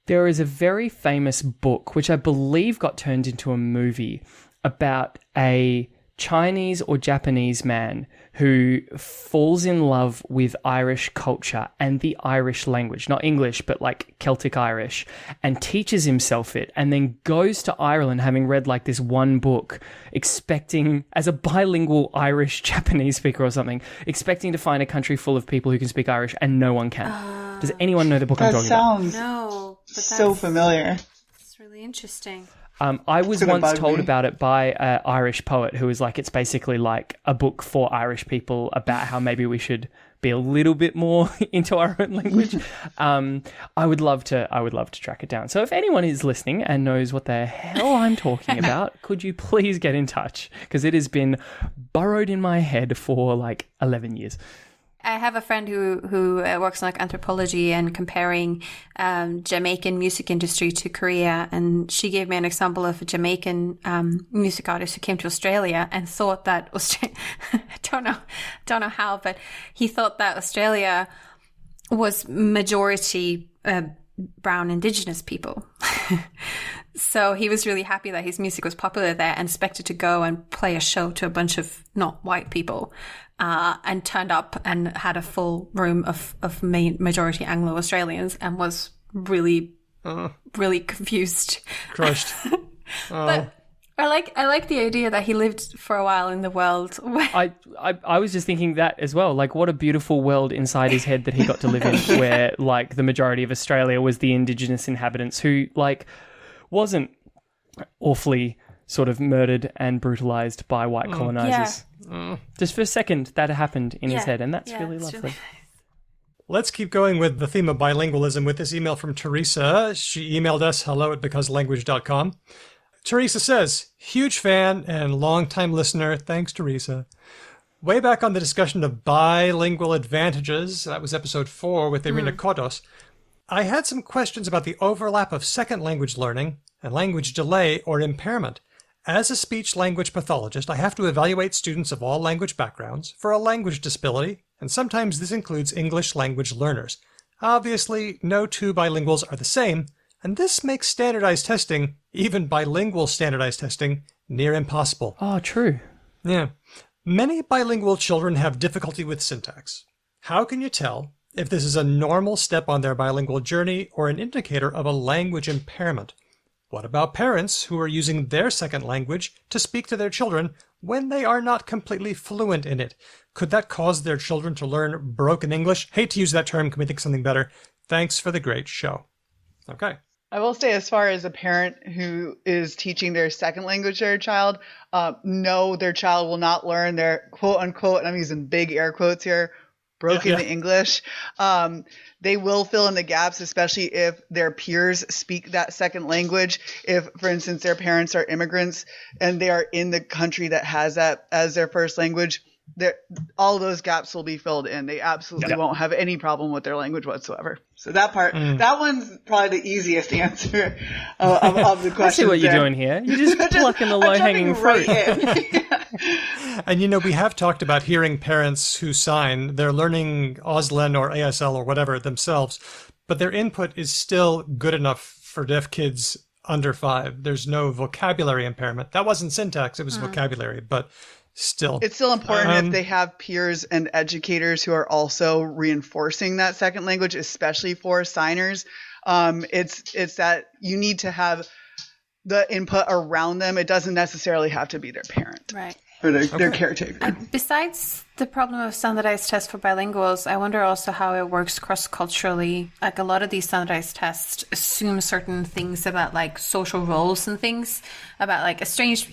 There is a very famous book, which I believe got turned into a movie, about a Chinese or Japanese man who falls in love with Irish culture and the Irish language, not English, but like Celtic Irish, and teaches himself it, and then goes to Ireland having read like this one book, expecting, as a bilingual Irish Japanese speaker or something, expecting to find a country full of people who can speak Irish, and no one can. Does anyone know the book I'm talking about? No, but that's so familiar. It's really interesting. I was once told about it by an Irish poet who was like, it's basically like a book for Irish people about how maybe we should be a little bit more into our own language. I would love to track it down. So if anyone is listening and knows what the hell I'm talking about, could you please get in touch? Because it has been burrowed in my head for like 11 years. I have a friend who works in like anthropology and comparing Jamaican music industry to Korea, and she gave me an example of a Jamaican music artist who came to Australia and thought that don't know how, but he thought that Australia was majority brown Indigenous people. So he was really happy that his music was popular there and expected to go and play a show to a bunch of not white people, and turned up and had a full room of majority Anglo-Australians and was really confused. Crushed. But I like the idea that he lived for a while in the world. I was just thinking that as well. Like, what a beautiful world inside his head that he got to live in, where like the majority of Australia was the Indigenous inhabitants who like wasn't awfully sort of murdered and brutalized by white colonizers. Yeah. Just for a second, that happened in his head, and that's really lovely. Really... Let's keep going with the theme of bilingualism with this email from Teresa. She emailed us, hello@becauselanguage.com. Teresa says, huge fan and long-time listener. Thanks, Teresa. Way back on the discussion of bilingual advantages, that was episode 4 with Irina Kodos, I had some questions about the overlap of second language learning and language delay or impairment. As a speech-language pathologist, I have to evaluate students of all language backgrounds for a language disability, and sometimes this includes English language learners. Obviously, no two bilinguals are the same, and this makes standardized testing, even bilingual standardized testing, near impossible. Oh, true. Yeah. Many bilingual children have difficulty with syntax. How can you tell if this is a normal step on their bilingual journey or an indicator of a language impairment? What about parents who are using their second language to speak to their children when they are not completely fluent in it? Could that cause their children to learn broken English? Hate to use that term. Can we think of something better? Thanks for the great show. Okay. I will say, as far as a parent who is teaching their second language to their child, no, their child will not learn their quote unquote, and I'm using big air quotes here, broken English. They will fill in the gaps, especially if their peers speak that second language. If, for instance, their parents are immigrants and they are in the country that has that as their first language, all those gaps will be filled in. They absolutely won't have any problem with their language whatsoever. So that part, that one's probably the easiest answer of the question. I see what you're doing here. You're just plucking the low-hanging fruit. And, you know, we have talked about hearing parents who sign, they're learning Auslan or ASL or whatever themselves, but their input is still good enough for deaf kids under 5. There's no vocabulary impairment. That wasn't syntax, it was vocabulary, but still. It's still important if they have peers and educators who are also reinforcing that second language, especially for signers. It's that you need to have the input around them. It doesn't necessarily have to be their parent. Right. Or their caretaker. Besides the problem of standardized tests for bilinguals, I wonder also how it works cross-culturally. Like, a lot of these standardized tests assume certain things about like social roles and things, about like a strange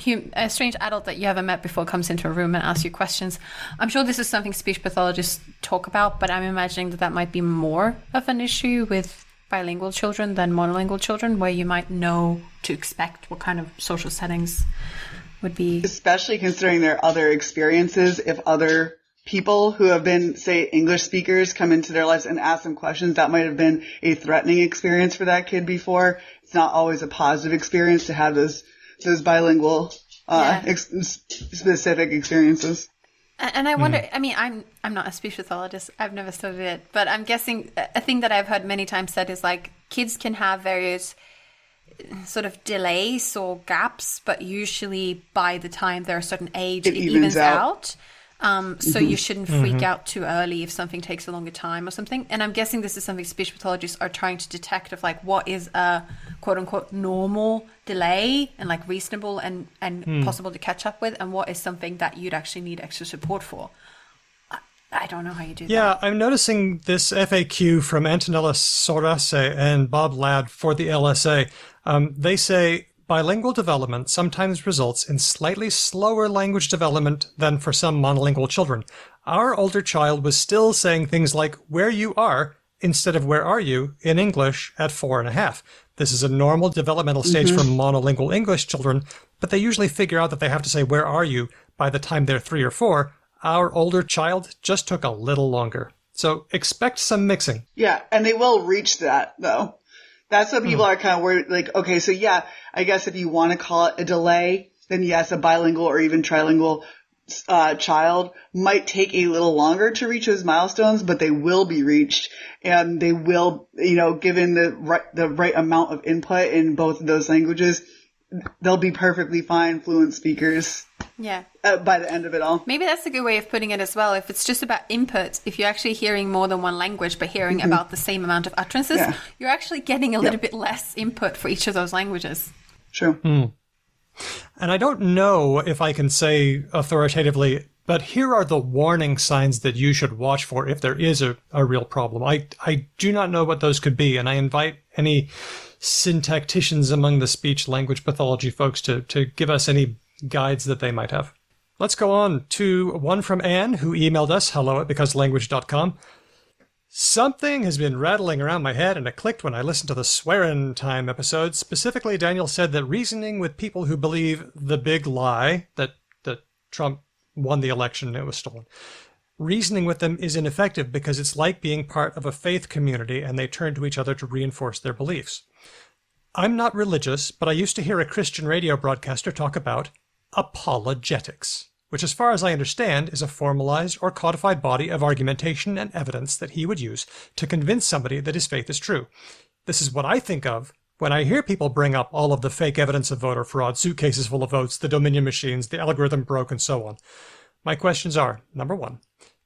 adult that you haven't met before comes into a room and asks you questions. I'm sure this is something speech pathologists talk about, but I'm imagining that might be more of an issue with bilingual children than monolingual children, where you might know to expect what kind of social settings would be. Especially considering their other experiences. If other people who have been, say, English speakers come into their lives and ask them questions, that might have been a threatening experience for that kid before. It's not always a positive experience to have those bilingual specific experiences. And I wonder, I mean, I'm not a speech pathologist. I've never studied it, but I'm guessing a thing that I've heard many times said is like kids can have various sort of delays or gaps, but usually by the time they're a certain age, it evens out. So you shouldn't freak out too early if something takes a longer time or something. And I'm guessing this is something speech pathologists are trying to detect of like what is a quote unquote normal delay and like reasonable and possible to catch up with, and what is something that you'd actually need extra support for. I don't know how you do that. Yeah, I'm noticing this FAQ from Antonella Sorace and Bob Ladd for the LSA. They say bilingual development sometimes results in slightly slower language development than for some monolingual children. Our older child was still saying things like "where you are" instead of "where are you" in English at 4.5. This is a normal developmental stage for monolingual English children, but they usually figure out that they have to say "where are you" by the time they're 3 or 4. Our older child just took a little longer. So expect some mixing. Yeah, and they will reach that, though. That's what people are kind of worried, like, okay, so yeah, I guess if you want to call it a delay, then yes, a bilingual or even trilingual child might take a little longer to reach those milestones, but they will be reached, and they will, given the right amount of input in both of those languages, they'll be perfectly fine, fluent speakers. Yeah. By the end of it all. Maybe that's a good way of putting it as well. If it's just about input, if you're actually hearing more than one language, but hearing about the same amount of utterances, you're actually getting a little bit less input for each of those languages. Sure. And I don't know if I can say authoritatively, but here are the warning signs that you should watch for if there is a real problem. I do not know what those could be, and I invite any syntacticians among the speech language pathology folks to give us any guides that they might have. Let's go on to one from Anne, who emailed us, hello@becauselanguage.com. Something has been rattling around my head, and it clicked when I listened to the Swearin' Time episode. Specifically, Daniel said that reasoning with people who believe the big lie, that Trump won the election and it was stolen, reasoning with them is ineffective because it's like being part of a faith community and they turn to each other to reinforce their beliefs. I'm not religious, but I used to hear a Christian radio broadcaster talk about apologetics, which as far as I understand is a formalized or codified body of argumentation and evidence that he would use to convince somebody that his faith is true. This is what I think of when I hear people bring up all of the fake evidence of voter fraud, suitcases full of votes, the Dominion machines, the algorithm broke, and so on. My questions are, number one,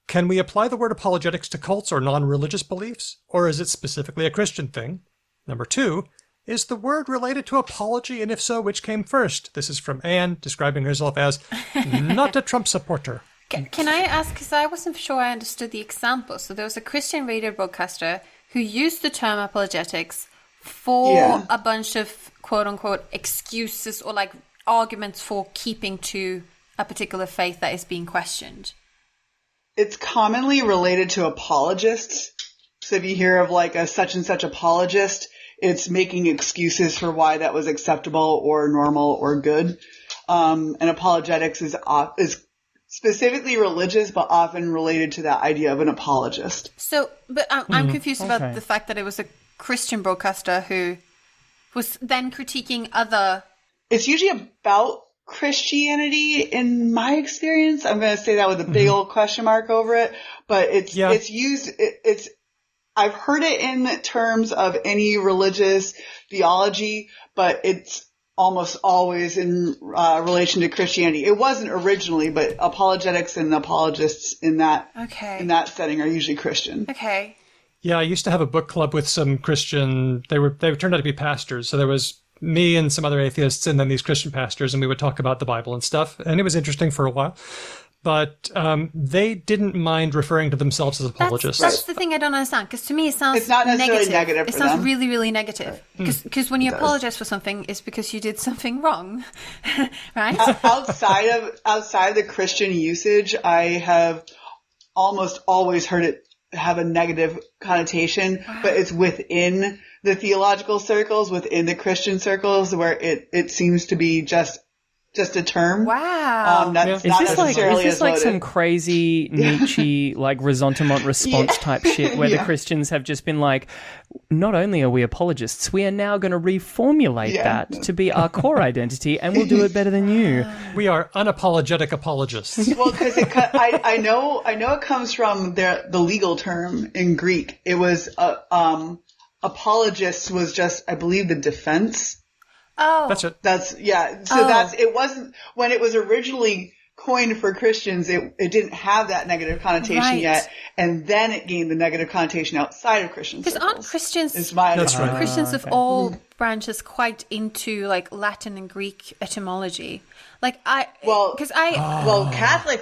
can we apply the word apologetics to cults or non-religious beliefs, or is it specifically a Christian thing? Number two, is the word related to apology, and if so, which came first? This is from Anne, describing herself as not a Trump supporter. Can I ask, because I wasn't sure I understood the example. So there was a Christian radio broadcaster who used the term apologetics for a bunch of quote-unquote excuses or like arguments for keeping to a particular faith that is being questioned. It's commonly related to apologists. So if you hear of like a such and such apologist, it's making excuses for why that was acceptable or normal or good. And apologetics is specifically religious, but often related to that idea of an apologist. So, but I'm confused about the fact that it was a Christian broadcaster who was then critiquing other... It's usually about Christianity in my experience. I'm going to say that with a big old question mark over it, but it's used, I've heard it in terms of any religious theology, but it's almost always in relation to Christianity. It wasn't originally, but apologetics and apologists in that setting are usually Christian. Okay. Yeah, I used to have a book club with some Christian. They turned out to be pastors, so there was me and some other atheists, and then these Christian pastors, and we would talk about the Bible and stuff, and it was interesting for a while. But they didn't mind referring to themselves as apologists. That's the thing I don't understand, because to me it sounds it's not necessarily negative. It sounds really, really negative. Because when you apologize for something, it's because you did something wrong, right? Outside of the Christian usage, I have almost always heard it have a negative connotation, but it's within the theological circles, within the Christian circles, where it seems to be just a term. Wow. That's is not this necessarily like some crazy Nietzsche like ressentiment response type shit where the Christians have just been like, not only are we apologists, we are now going to reformulate that to be our core identity, and we'll do it better than you. We are unapologetic apologists. Well, because I know it comes from the legal term in Greek. It was apologists was just, I believe, the defense Oh. That's it. It wasn't, when it was originally coined for Christians, it didn't have that negative connotation yet, and then it gained the negative connotation outside of Christian circles. Because aren't Christians, That's right. Christians of all branches quite into like Latin and Greek etymology? Like Catholics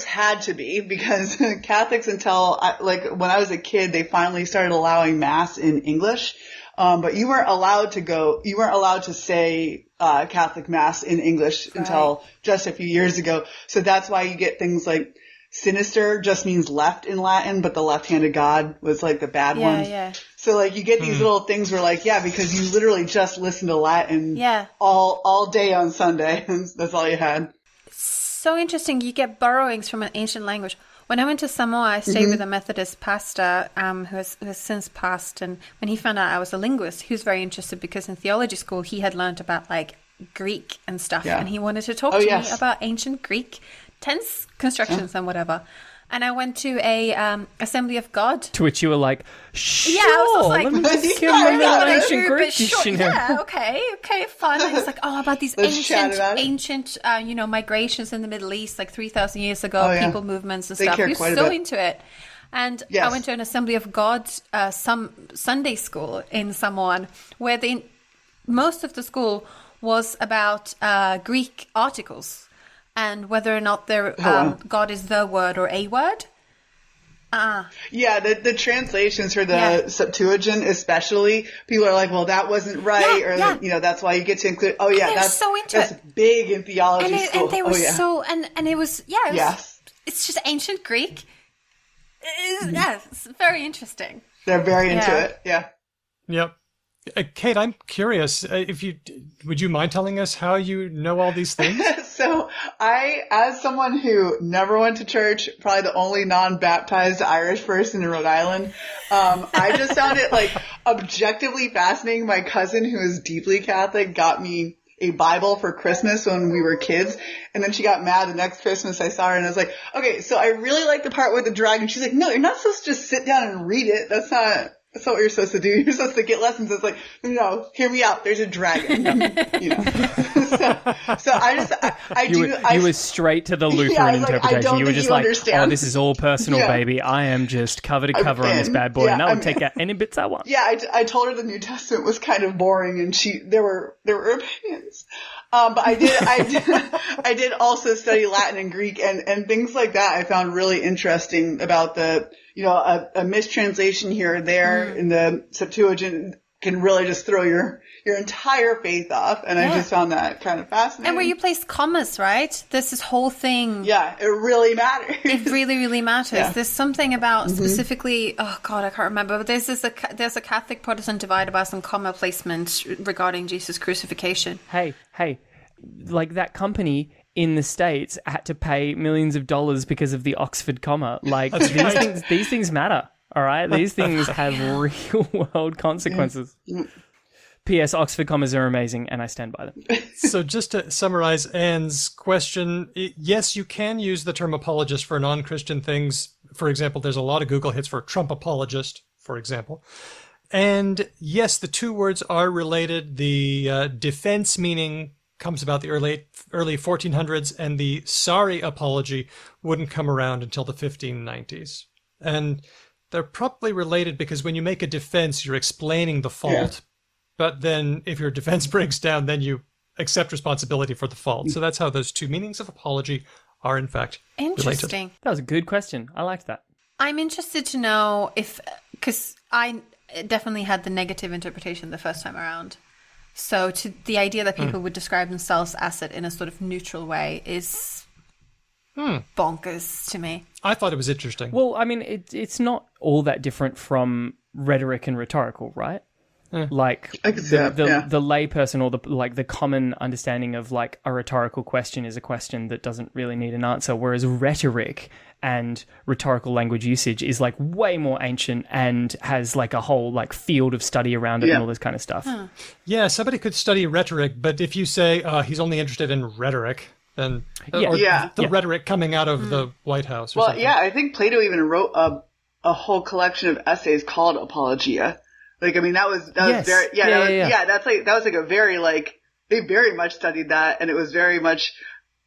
had to be, because Catholics until when I was a kid, they finally started allowing Mass in English. But you weren't allowed to say Catholic Mass in English until just a few years ago. So that's why you get things like sinister just means left in Latin, but the left-handed God was like the bad one. Yeah. So like you get these little things where like, because you literally just listen to Latin all day on Sunday. That's all you had. So interesting. You get borrowings from an ancient language. When I went to Samoa, I stayed with a Methodist pastor who has since passed. And when he found out I was a linguist, he was very interested because in theology school, he had learned about like Greek and stuff. Yeah. And he wanted to talk to me about ancient Greek tense constructions and whatever. And I went to a Assembly of God. To which you were like, sure, yeah, I was like, let me just give him a little ancient Greek dictionary. Yeah, okay, fun. And it's like, about these ancient, migrations in the Middle East, like 3,000 years ago, people movements and stuff. He was so into it. And I went to an Assembly of God, some Sunday school in Samoan, where most of the school was about Greek articles. And whether or not God is the word or a word. Yeah, the translations for the Septuagint especially, people are like, well, that wasn't right, that's why you get to include. Oh yeah, that's so into that's it. Big in theology school. And they were and it was it's just ancient Greek. It's very interesting. They're very into it. Yeah. Yep. Kate, I'm curious. Would you mind telling us how you know all these things? So as someone who never went to church, probably the only non-baptized Irish person in Rhode Island, I just found it like objectively fascinating. My cousin, who is deeply Catholic, got me a Bible for Christmas when we were kids. And then she got mad the next Christmas I saw her and I was like, okay, so I really like the part with the dragon. She's like, no, you're not supposed to just sit down and read it. That's not what you're supposed to do. You're supposed to get lessons. It's like, no, hear me out. There's a dragon. So you were straight to the Lutheran interpretation. You were just like, oh, this is all personal, baby. I am just cover to cover on this bad boy, and I'll take out any bits I want. Yeah, I told her the New Testament was kind of boring, and there were opinions. But I did also study Latin and Greek and things like that. I found really interesting about a mistranslation here or there in the Septuagint can really just throw your entire faith off. And I just found that kind of fascinating. And where you place commas, right? There's this whole thing. Yeah, it really matters. It really, really matters. Yeah. There's something about specifically, oh God, I can't remember, but there's a Catholic Protestant divide about some comma placement regarding Jesus' crucifixion. Hey, like that company in the States had to pay millions of dollars because of the Oxford comma. Like these things matter. All right. These things have real world consequences. P.S. Oxford commas are amazing and I stand by them. So just to summarize Anne's question, yes, you can use the term apologist for non-Christian things. For example, there's a lot of Google hits for Trump apologist, for example. And yes, the two words are related. The defense meaning comes about the early 1400s, and the sorry apology wouldn't come around until the 1590s. And they're probably related because when you make a defense, you're explaining the fault. Yeah. But then if your defense breaks down, then you accept responsibility for the fault. So that's how those two meanings of apology are in fact interesting. Related. That was a good question. I liked that. I'm interested to know because I definitely had the negative interpretation the first time around. So to the idea that people would describe themselves as it in a sort of neutral way is bonkers to me. I thought it was interesting. Well, I mean, it's not all that different from rhetoric and rhetorical, right? Like the layperson or the common understanding of like a rhetorical question is a question that doesn't really need an answer, whereas rhetoric and rhetorical language usage is like way more ancient and has like a whole like field of study around it and all this kind of stuff. Yeah, somebody could study rhetoric, but if you say he's only interested in rhetoric, then the rhetoric coming out of the White House. Or something. I think Plato even wrote a whole collection of essays called Apologia. Like, I mean, that was very, that was like a very like they very much studied that, and it was very much,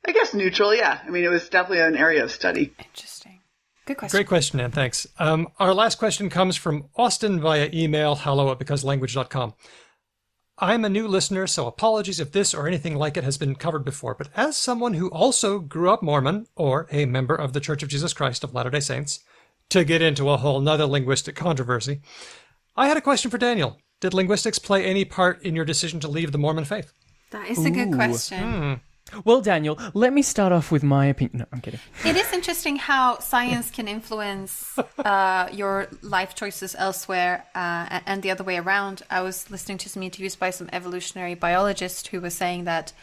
I guess, neutral. Yeah. I mean, it was definitely an area of study. Interesting. Good question. Great question, Anne. Thanks. Our last question comes from Austin via email, hello@becauselanguage.com. I'm a new listener, so apologies if this or anything like it has been covered before, but as someone who also grew up Mormon or a member of the Church of Jesus Christ of Latter-day Saints, to get into a whole nother linguistic controversy, I had a question for Daniel. Did linguistics play any part in your decision to leave the Mormon faith? That is a good question. Well, Daniel, let me start off with my opinion. No, I'm kidding. It is interesting how science can influence your life choices elsewhere and the other way around. I was listening to some interviews by some evolutionary biologists who were saying that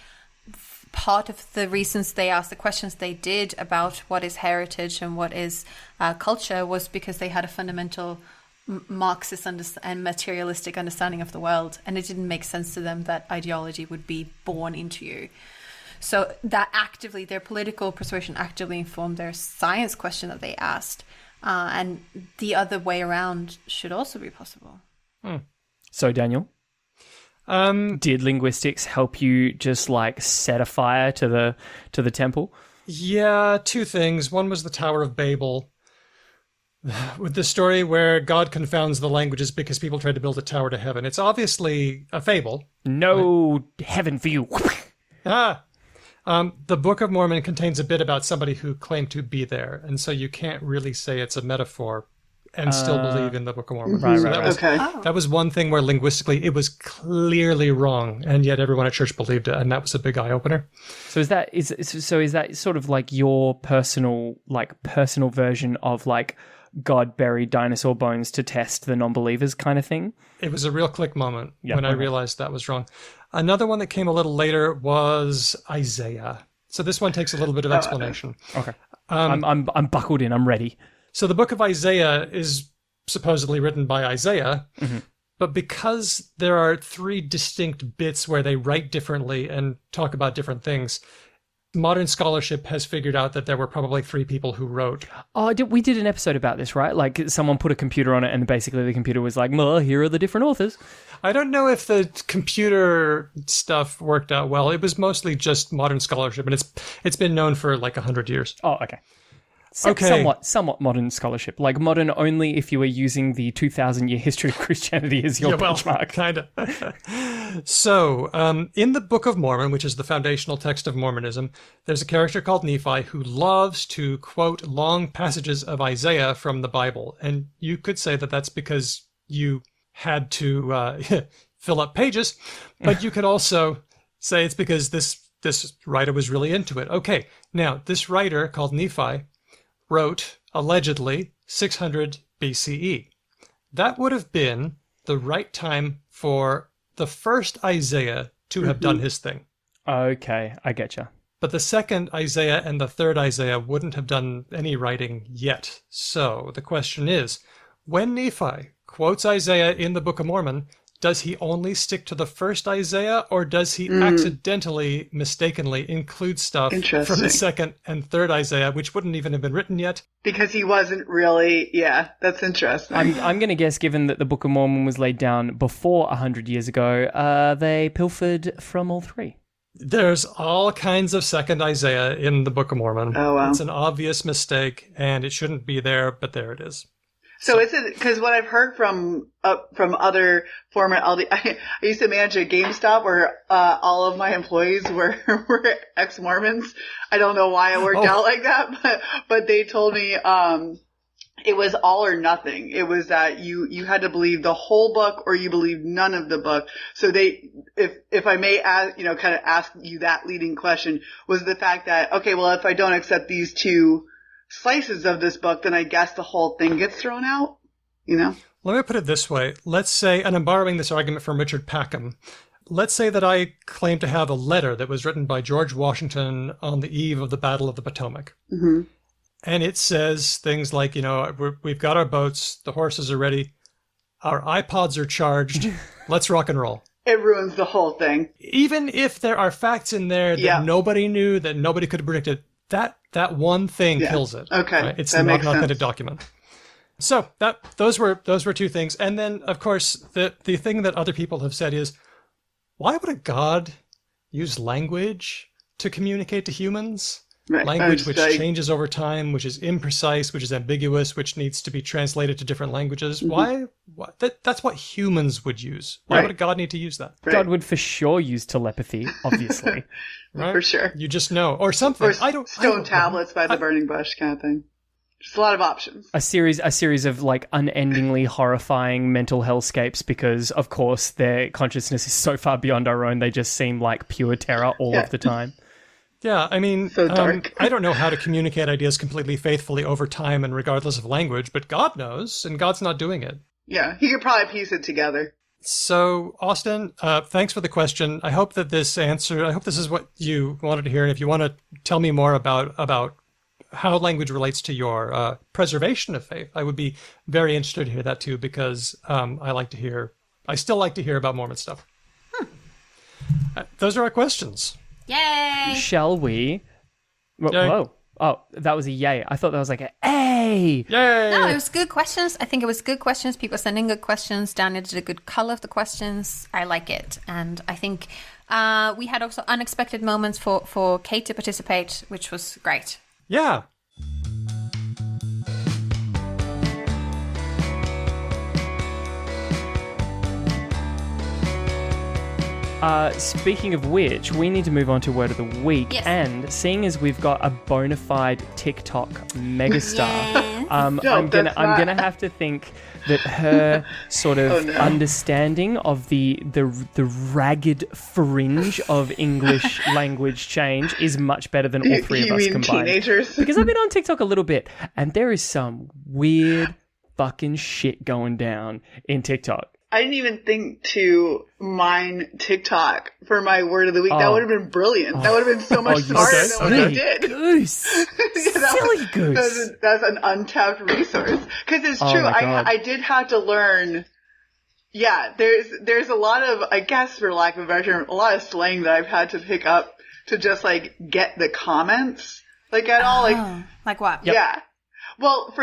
part of the reasons they asked the questions they did about what is heritage and what is culture was because they had a fundamental Marxist and materialistic understanding of the world, and it didn't make sense to them that ideology would be born into you. So that actively, their political persuasion actively informed their science question that they asked. And the other way around should also be possible. So, Daniel, did linguistics help you just like set a fire to the temple? Yeah, two things. One was the Tower of Babel, with the story where God confounds the languages because people tried to build a tower to heaven. It's obviously a fable. No heaven for you. The Book of Mormon contains a bit about somebody who claimed to be there, and so you can't really say it's a metaphor and still believe in the Book of Mormon. That was one thing where linguistically it was clearly wrong, and yet everyone at church believed it, and that was a big eye-opener. So is that sort of like your personal version of like God buried dinosaur bones to test the non-believers kind of thing? It was a real click moment when I realized that was wrong. Another one that came a little later was Isaiah. So this one takes a little bit of explanation. Okay. I'm buckled in. I'm ready. So the book of Isaiah is supposedly written by Isaiah, but because there are three distinct bits where they write differently and talk about different things, modern scholarship has figured out that there were probably three people who wrote. Oh, we did an episode about this, right? Like someone put a computer on it and basically the computer was like, well, here are the different authors. I don't know if the computer stuff worked out well. It was mostly just modern scholarship, and it's been known for like 100 years. Oh, okay. Somewhat modern scholarship. Like modern only if you were using the 2,000-year history of Christianity as your benchmark. Kind of. So, in the Book of Mormon, which is the foundational text of Mormonism, there's a character called Nephi who loves to quote long passages of Isaiah from the Bible. And you could say that that's because you had to fill up pages, but you could also say it's because this writer was really into it. Okay, now, this writer called Nephi wrote, allegedly, 600 BCE. That would have been the right time for the first Isaiah to have done his thing. Okay, I getcha. But the second Isaiah and the third Isaiah wouldn't have done any writing yet. So the question is, when Nephi quotes Isaiah in the Book of Mormon, does he only stick to the first Isaiah, or does he accidentally, mistakenly include stuff from the second and third Isaiah, which wouldn't even have been written yet? Because he wasn't really, that's interesting. I'm going to guess, given that the Book of Mormon was laid down before 100 years ago, they pilfered from all three. There's all kinds of second Isaiah in the Book of Mormon. Oh, wow. It's an obvious mistake, and it shouldn't be there, but there it is. So is it, because what I've heard from other former LD, I used to manage a GameStop where all of my employees were ex-Mormons. I don't know why it worked out like that, but they told me it was all or nothing. It was that you had to believe the whole book or you believed none of the book. So if I may ask, kind of ask you that leading question, was the fact that, okay, well, if I don't accept these two slices of this book, then I guess the whole thing gets thrown out, Let me put it this way. Let's say, and I'm borrowing this argument from Richard Packham, let's say that I claim to have a letter that was written by George Washington on the eve of the Battle of the Potomac. Mm-hmm. And it says things like, we've got our boats, the horses are ready, our iPods are charged, let's rock and roll. It ruins the whole thing. Even if there are facts in there that nobody knew, that nobody could have predicted, that one thing kills it. Okay. Right? It's not an authentic document. So those were two things. And then, of course, the thing that other people have said is, why would a God use language to communicate to humans. Right. Language which changes over time, which is imprecise, which is ambiguous, which needs to be translated to different languages. Why? That's what humans would use. Why would God need to use that? God would for sure use telepathy, obviously. Right? For sure. You just know. Or something. Or I don't stone tablets by the burning bush kind of thing. Just a lot of options. A series of like unendingly horrifying mental hellscapes because, of course, their consciousness is so far beyond our own. They just seem like pure terror all of the time. Yeah, I mean, So dark. I don't know how to communicate ideas completely faithfully over time and regardless of language, but God knows, and God's not doing it. Yeah, he could probably piece it together. So, Austin, thanks for the question. I hope that this is what you wanted to hear, and if you want to tell me more about how language relates to your preservation of faith, I would be very interested to hear that too, because I still like to hear about Mormon stuff. Those are our questions. Yay! Shall we? Yay. Whoa. Oh, that was a yay. I thought that was like a hey. Yay! No, it was good questions. I think it was good questions. People sending good questions. Daniel did a good color of the questions. I like it. And I think we had also unexpected moments for Kate to participate, which was great. Yeah. Speaking of which, we need to move on to Word of the Week. Yes. And seeing as we've got a bona fide TikTok megastar, Yes. I'm gonna have to think that her sort of understanding of the ragged fringe of English language change is much better than all three of You us mean combined. teenagers? Because I've been on TikTok a little bit, and there is some weird fucking shit going down in TikTok. I didn't even think to mine TikTok for my word of the week. That would have been brilliant. That would have been so much smarter than what I did. Goose. Silly goose. That's an untapped resource. Because it's Oh true. my God. I did have to learn. Yeah, there's a lot of, I guess for lack of a better term, a lot of slang that I've had to pick up to just like get the comments like at all. Like what? Yep. Yeah. Well,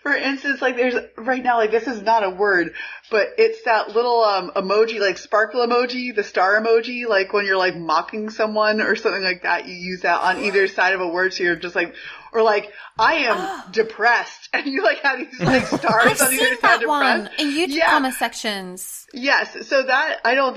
for instance, like there's right now, like this is not a word, but it's that little emoji, like sparkle emoji, the star emoji, like when you're like mocking someone or something like that, you use that on either side of a word, so you're just like, or like, I am depressed, and you like have these like stars I've on either seen side that one depressed. in YouTube comment sections. Yes, so that, I don't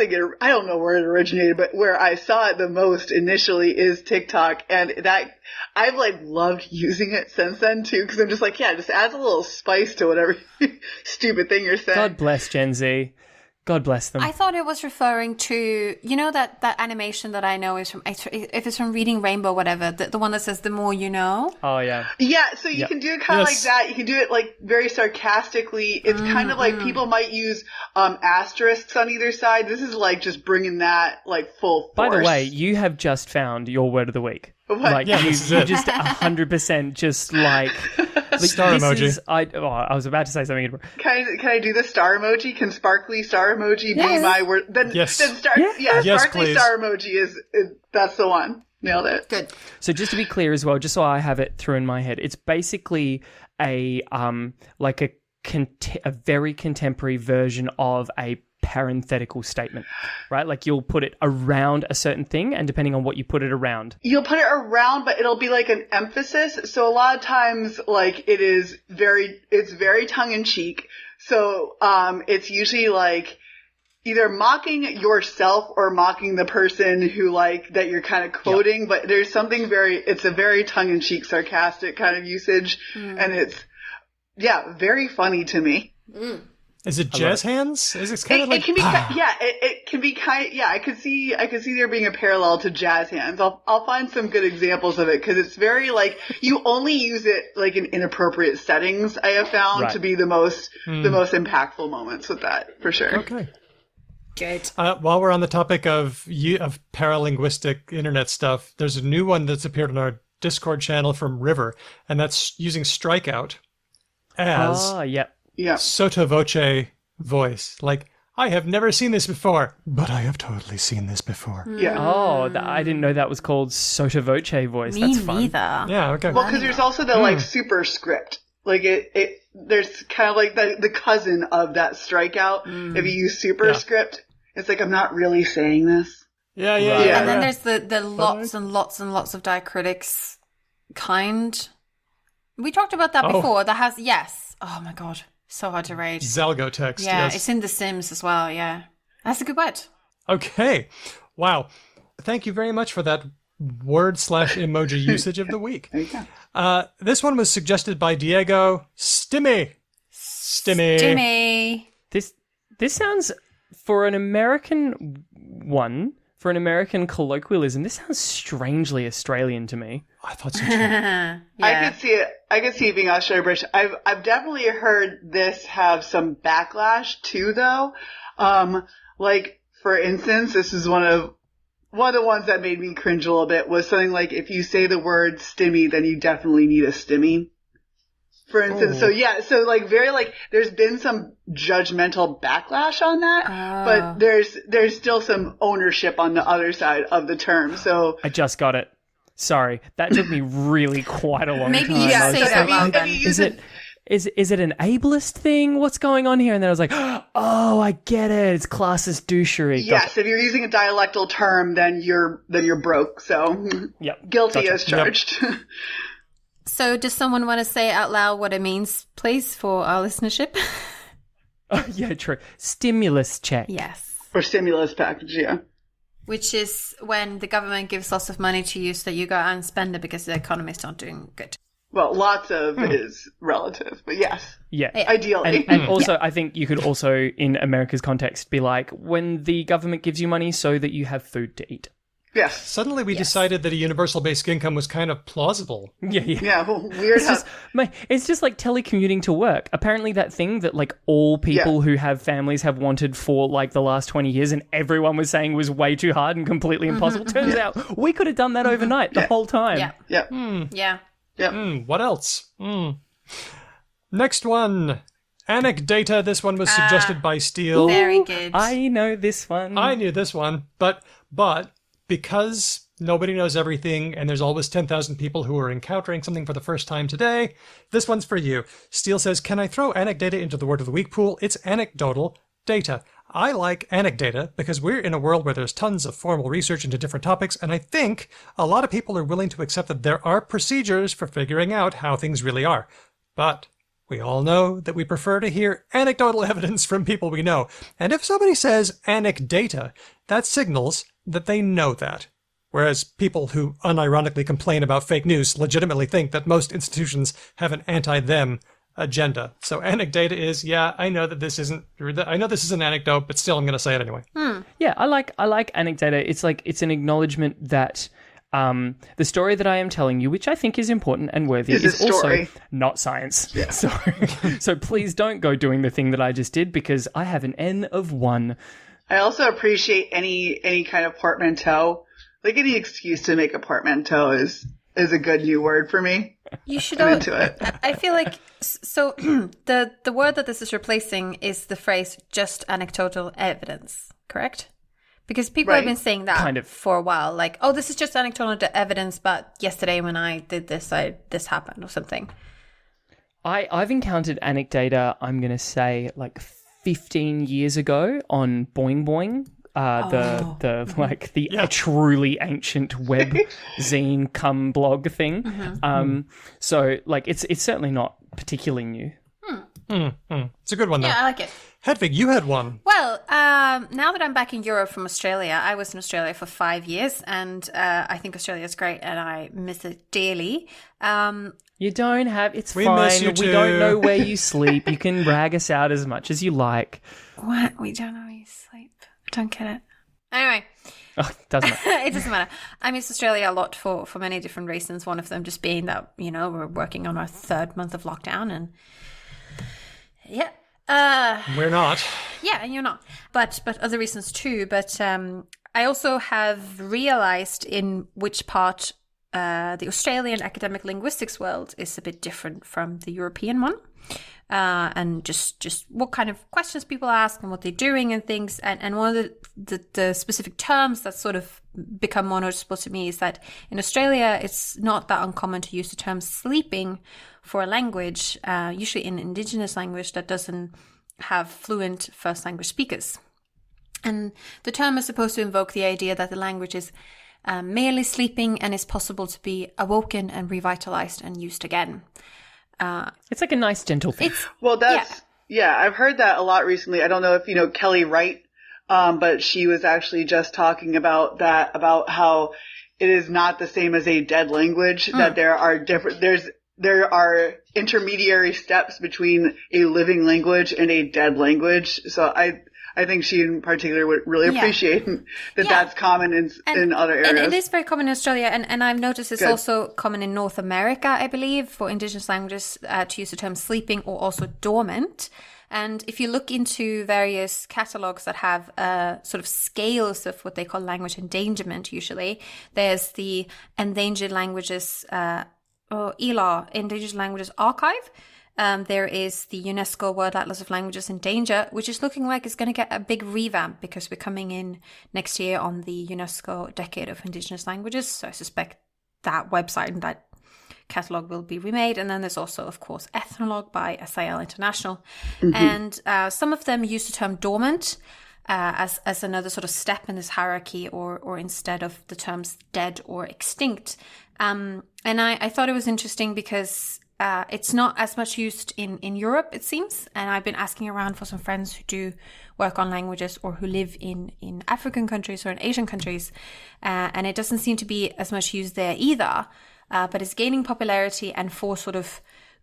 know where it originated, but where I saw it the most initially is TikTok, and that, I've like loved using it since then too, because I'm just like, yeah, it just adds a little spice to whatever stupid thing you're saying. God bless Gen Z. God bless them. I thought it was referring to, you know, that animation that I know is from, if it's from Reading Rainbow, whatever, the one that says the more you know. Oh, yeah. Yeah, so you can do it kind of like that. You can do it like very sarcastically. It's kind of like people might use asterisks on either side. This is like just bringing that like full force. By the way, you have just found your Word of the Week. What? Like, Yeah, you this is it. just 100% just like... Star this emoji. is- I was about to say something. Can I do the star emoji? Can sparkly star emoji be my word? Then Yes. Then Yes, sparkly please. star emoji is that's the one. Nailed it. Good. So just to be clear as well, just so I have it through in my head, it's basically a like a very contemporary version of a parenthetical statement, right? Like you'll put it around a certain thing, and depending on what you put it around, You'll put it around, but it'll be like an emphasis. So a lot of times, like it's very tongue in cheek. So it's usually like either mocking yourself or mocking the person who like that you're kind of quoting. But there's something it's a very tongue in cheek, sarcastic kind of usage, and it's very funny to me. Is it jazz hands? Is it kind of like... It can be, it can be kind. Yeah, I could see there being a parallel to jazz hands. I'll find some good examples of it because it's very like you only use it like in inappropriate settings. I have found to be the most impactful moments with that for sure. Okay. Good. While we're on the topic of paralinguistic internet stuff, there's a new one that's appeared on our Discord channel from River, and that's using strikeout as sotto voce voice. Like, I have never seen this before, but I have totally seen this before. Yeah. Oh, I didn't know that was called sotto voce voice. Me That's fun. neither. Yeah, okay. Well, because there's also the like superscript. Like there's kind of like the cousin of that strikeout. If you use superscript, it's like I'm not really saying this. Yeah. And then there's the lots and lots and lots of diacritics kind. We talked about that before. That has, yes. Oh my God. So hard to read. Zalgo text. Yeah, yes. it's in The Sims as well. Yeah. That's a good word. Okay. Wow. Thank you very much for that word/emoji usage of the week. There you go. This one was suggested by Diego Stimmy. Jimmy. This sounds, for an American one, for an American colloquialism, this sounds strangely Australian to me. I thought so too. Yeah. I could see it. I could see it being Australian British. I've definitely heard this have some backlash too, though. Like for instance, this is one of the ones that made me cringe a little bit was something like if you say the word stimmy, then you definitely need a stimmy. For instance, so like very like there's been some judgmental backlash on that, but there's still some ownership on the other side of the term. So I just got it. Sorry, that took me really quite a long Maybe time. you I was say just that like, loud then. Is it an ableist thing? What's going on here? And then I was like, oh, I get it. It's classist douchery. Yes, if you're using a dialectal term, then you're broke. So Yep. guilty Gotcha. as charged. So does someone want to say out loud what it means, please, for our listenership? Yeah, true. Stimulus check. Yes. Or stimulus package, yeah. Which is when the government gives lots of money to you so that you go out and spend it because the economy is not doing good. Well, lots of is relative, but yes, Yeah. ideally. And also, I think you could also, in America's context, be like, when the government gives you money so that you have food to eat. yes. Suddenly we decided that a universal basic income was kind of plausible. Yeah. Yeah, well, weird It's just like telecommuting to work. Apparently that thing that like all people who have families have wanted for like the last 20 years and everyone was saying was way too hard and completely impossible. Turns out we could have done that overnight the whole time. Yeah. Yeah. Yeah. What else? Next one. Anecdata. This one was suggested by Steele. Very good. I know this one. I knew this one, but because nobody knows everything and there's always 10,000 people who are encountering something for the first time today, this one's for you. Steele says, can I throw anecdata into the word of the week pool? It's anecdotal data. I like anecdata because we're in a world where there's tons of formal research into different topics, and I think a lot of people are willing to accept that there are procedures for figuring out how things really are. But we all know that we prefer to hear anecdotal evidence from people we know. And if somebody says anecdata, that signals that they know that. Whereas people who unironically complain about fake news legitimately think that most institutions have an anti-them agenda. So anecdata is, I know that this isn't, I know this is an anecdote, but still I'm going to say it anyway. Yeah, I like anecdata. It's like it's an acknowledgement that the story that I am telling you, which I think is important and worthy, is also not science. Yeah. So please don't go doing the thing that I just did because I have an N of 1. I also appreciate any kind of portmanteau. Like any excuse to make a portmanteau is a good new word for me. You should. I'm into it. I feel like so. The word that this is replacing is the phrase "just anecdotal evidence." Correct? Because people have been saying that kind of for a while. Like, oh, this is just anecdotal evidence, but yesterday when I did this, this happened or something. I've encountered anecdata. I'm going to say like 15 years ago on Boing Boing. The truly ancient web zine cum blog thing. So like it's certainly not particularly new. It's a good one though. Yeah, I like it. Hedvig, you had one. Well, now that I'm back in Europe from Australia, I was in Australia for 5 years, and I think Australia is great, and I miss it dearly. You don't have. It's We fine. miss you We too. don't know where you sleep. You can rag us out as much as you like. What? We don't know where you sleep. I don't get it. Anyway. Oh, doesn't matter. It doesn't matter. I miss Australia a lot for many different reasons. One of them just being that, we're working on our 3rd month of lockdown and We're not. Yeah, and you're not. But other reasons too. But I also have realized in which part the Australian academic linguistics world is a bit different from the European one. And just what kind of questions people ask and what they're doing and things. And one of the specific terms that sort of become more noticeable to me is that in Australia, it's not that uncommon to use the term sleeping for a language, usually in indigenous language that doesn't have fluent first language speakers. And the term is supposed to invoke the idea that the language is merely sleeping and is possible to be awoken and revitalized and used again. It's like a nice, gentle thing. Well, I've heard that a lot recently. I don't know if you know Kelly Wright, but she was actually just talking about that, about how it is not the same as a dead language, that there are intermediary steps between a living language and a dead language. So I think she in particular would really appreciate that that's common in other areas. And it is very common in Australia, and I've noticed it's also common in North America, I believe, for Indigenous languages to use the term sleeping or also dormant. And if you look into various catalogs that have sort of scales of what they call language endangerment, usually, there's the Endangered Languages, or ELAR, Endangered Languages Archive. There is the UNESCO World Atlas of Languages in Danger, which is looking like it's going to get a big revamp because we're coming in next year on the UNESCO Decade of Indigenous Languages. So I suspect that website and that catalog will be remade. And then there's also, of course, Ethnologue by SIL International. And some of them use the term dormant as another sort of step in this hierarchy, or instead of the terms dead or extinct. And I thought it was interesting because it's not as much used in Europe, it seems. And I've been asking around for some friends who do work on languages or who live in African countries or in Asian countries. And it doesn't seem to be as much used there either. But it's gaining popularity, and for sort of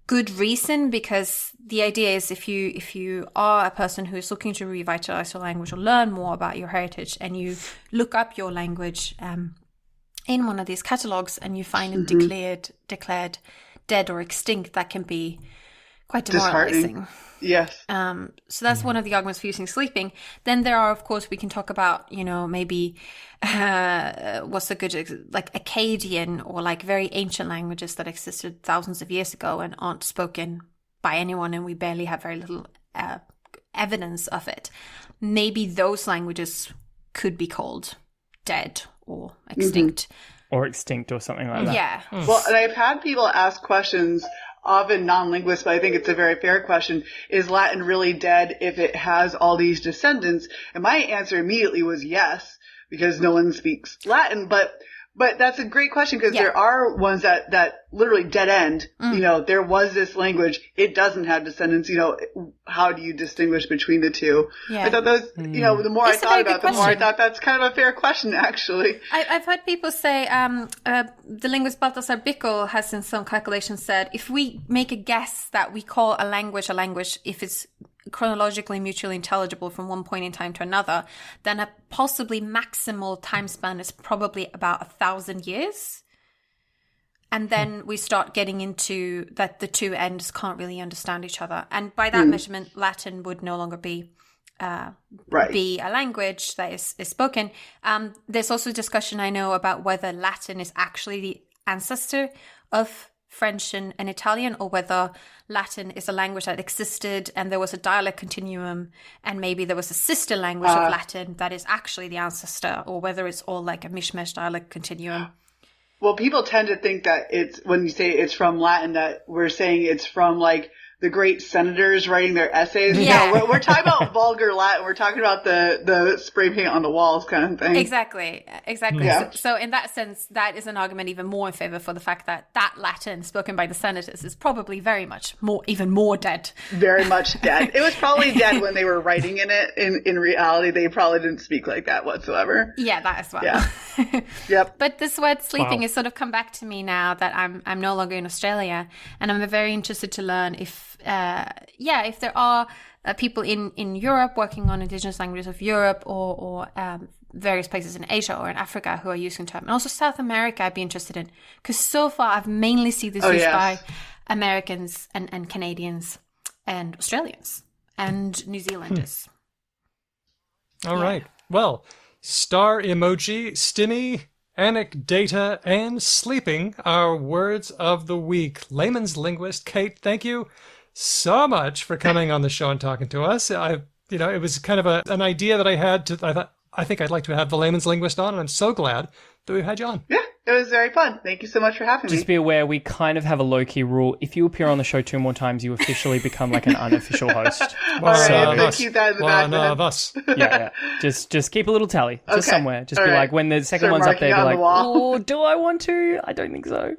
good reason, because the idea is if you are a person who is looking to revitalize your language or learn more about your heritage, and you look up your language in one of these catalogs and you find it declared dead or extinct, that can be quite demoralizing. Yes. So that's one of the arguments for using sleeping. Then there are, of course, we can talk about, maybe what's the good, like Akkadian or like very ancient languages that existed thousands of years ago and aren't spoken by anyone, and we barely have very little evidence of it. Maybe those languages could be called dead or extinct. Or extinct or something like that. Yeah. Well, and I've had people ask questions, often non-linguists, but I think it's a very fair question. Is Latin really dead if it has all these descendants? And my answer immediately was yes, because no one speaks Latin. But that's a great question, because there are ones that literally dead end. There was this language. It doesn't have descendants. How do you distinguish between the two? Yeah. I thought those, the more I thought about it, the more I thought that's kind of a fair question, actually. I've heard people say, the linguist Baltasar Bickel has in some calculations said, if we make a guess that we call a language if it's chronologically mutually intelligible from one point in time to another, then a possibly maximal time span is probably about 1,000 years. And then we start getting into that the two ends can't really understand each other. And by that measurement, Latin would no longer be a language that is spoken. There's also discussion, I know, about whether Latin is actually the ancestor of French and Italian, or whether Latin is a language that existed and there was a dialect continuum, and maybe there was a sister language of Latin that is actually the ancestor, or whether it's all like a mishmash dialect continuum. Well, people tend to think that it's, when you say it's from Latin, that we're saying it's from like the great senators writing their essays. Yeah. No, we're talking about vulgar Latin. We're talking about the spray paint on the walls kind of thing. Exactly. Yeah. So in that sense, that is an argument even more in favor for the fact that Latin spoken by the senators is probably even more dead. Very much dead. It was probably dead when they were writing in it. In reality, they probably didn't speak like that whatsoever. Yeah, that as well. Yeah. Yep. But this word sleeping has sort of come back to me now that I'm no longer in Australia, and I'm very interested to learn if there are people in Europe working on indigenous languages of Europe or various places in Asia or in Africa who are using the term. And also South America I'd be interested in, because so far I've mainly seen this used by Americans and Canadians and Australians and New Zealanders. All right. Well, star emoji, stimmy, anecdata, and sleeping are words of the week. Layman's linguist, Kate, thank you so much for coming on the show and talking to us. It was kind of an idea that I had. I think I'd like to have the layman's linguist on, and I'm so glad that we've had you on. Yeah, It was very fun. Thank you so much for having me. Just be aware, we kind of have a low-key rule. If you appear on the show 2 more times, you officially become like an unofficial host. All right, so keep that in the back. One of us. Yeah. Just keep a little tally, just Okay. somewhere. Just All be right. like, when the second Start one's up there, be marking on like, the wall. oh, do I want to? I don't think so.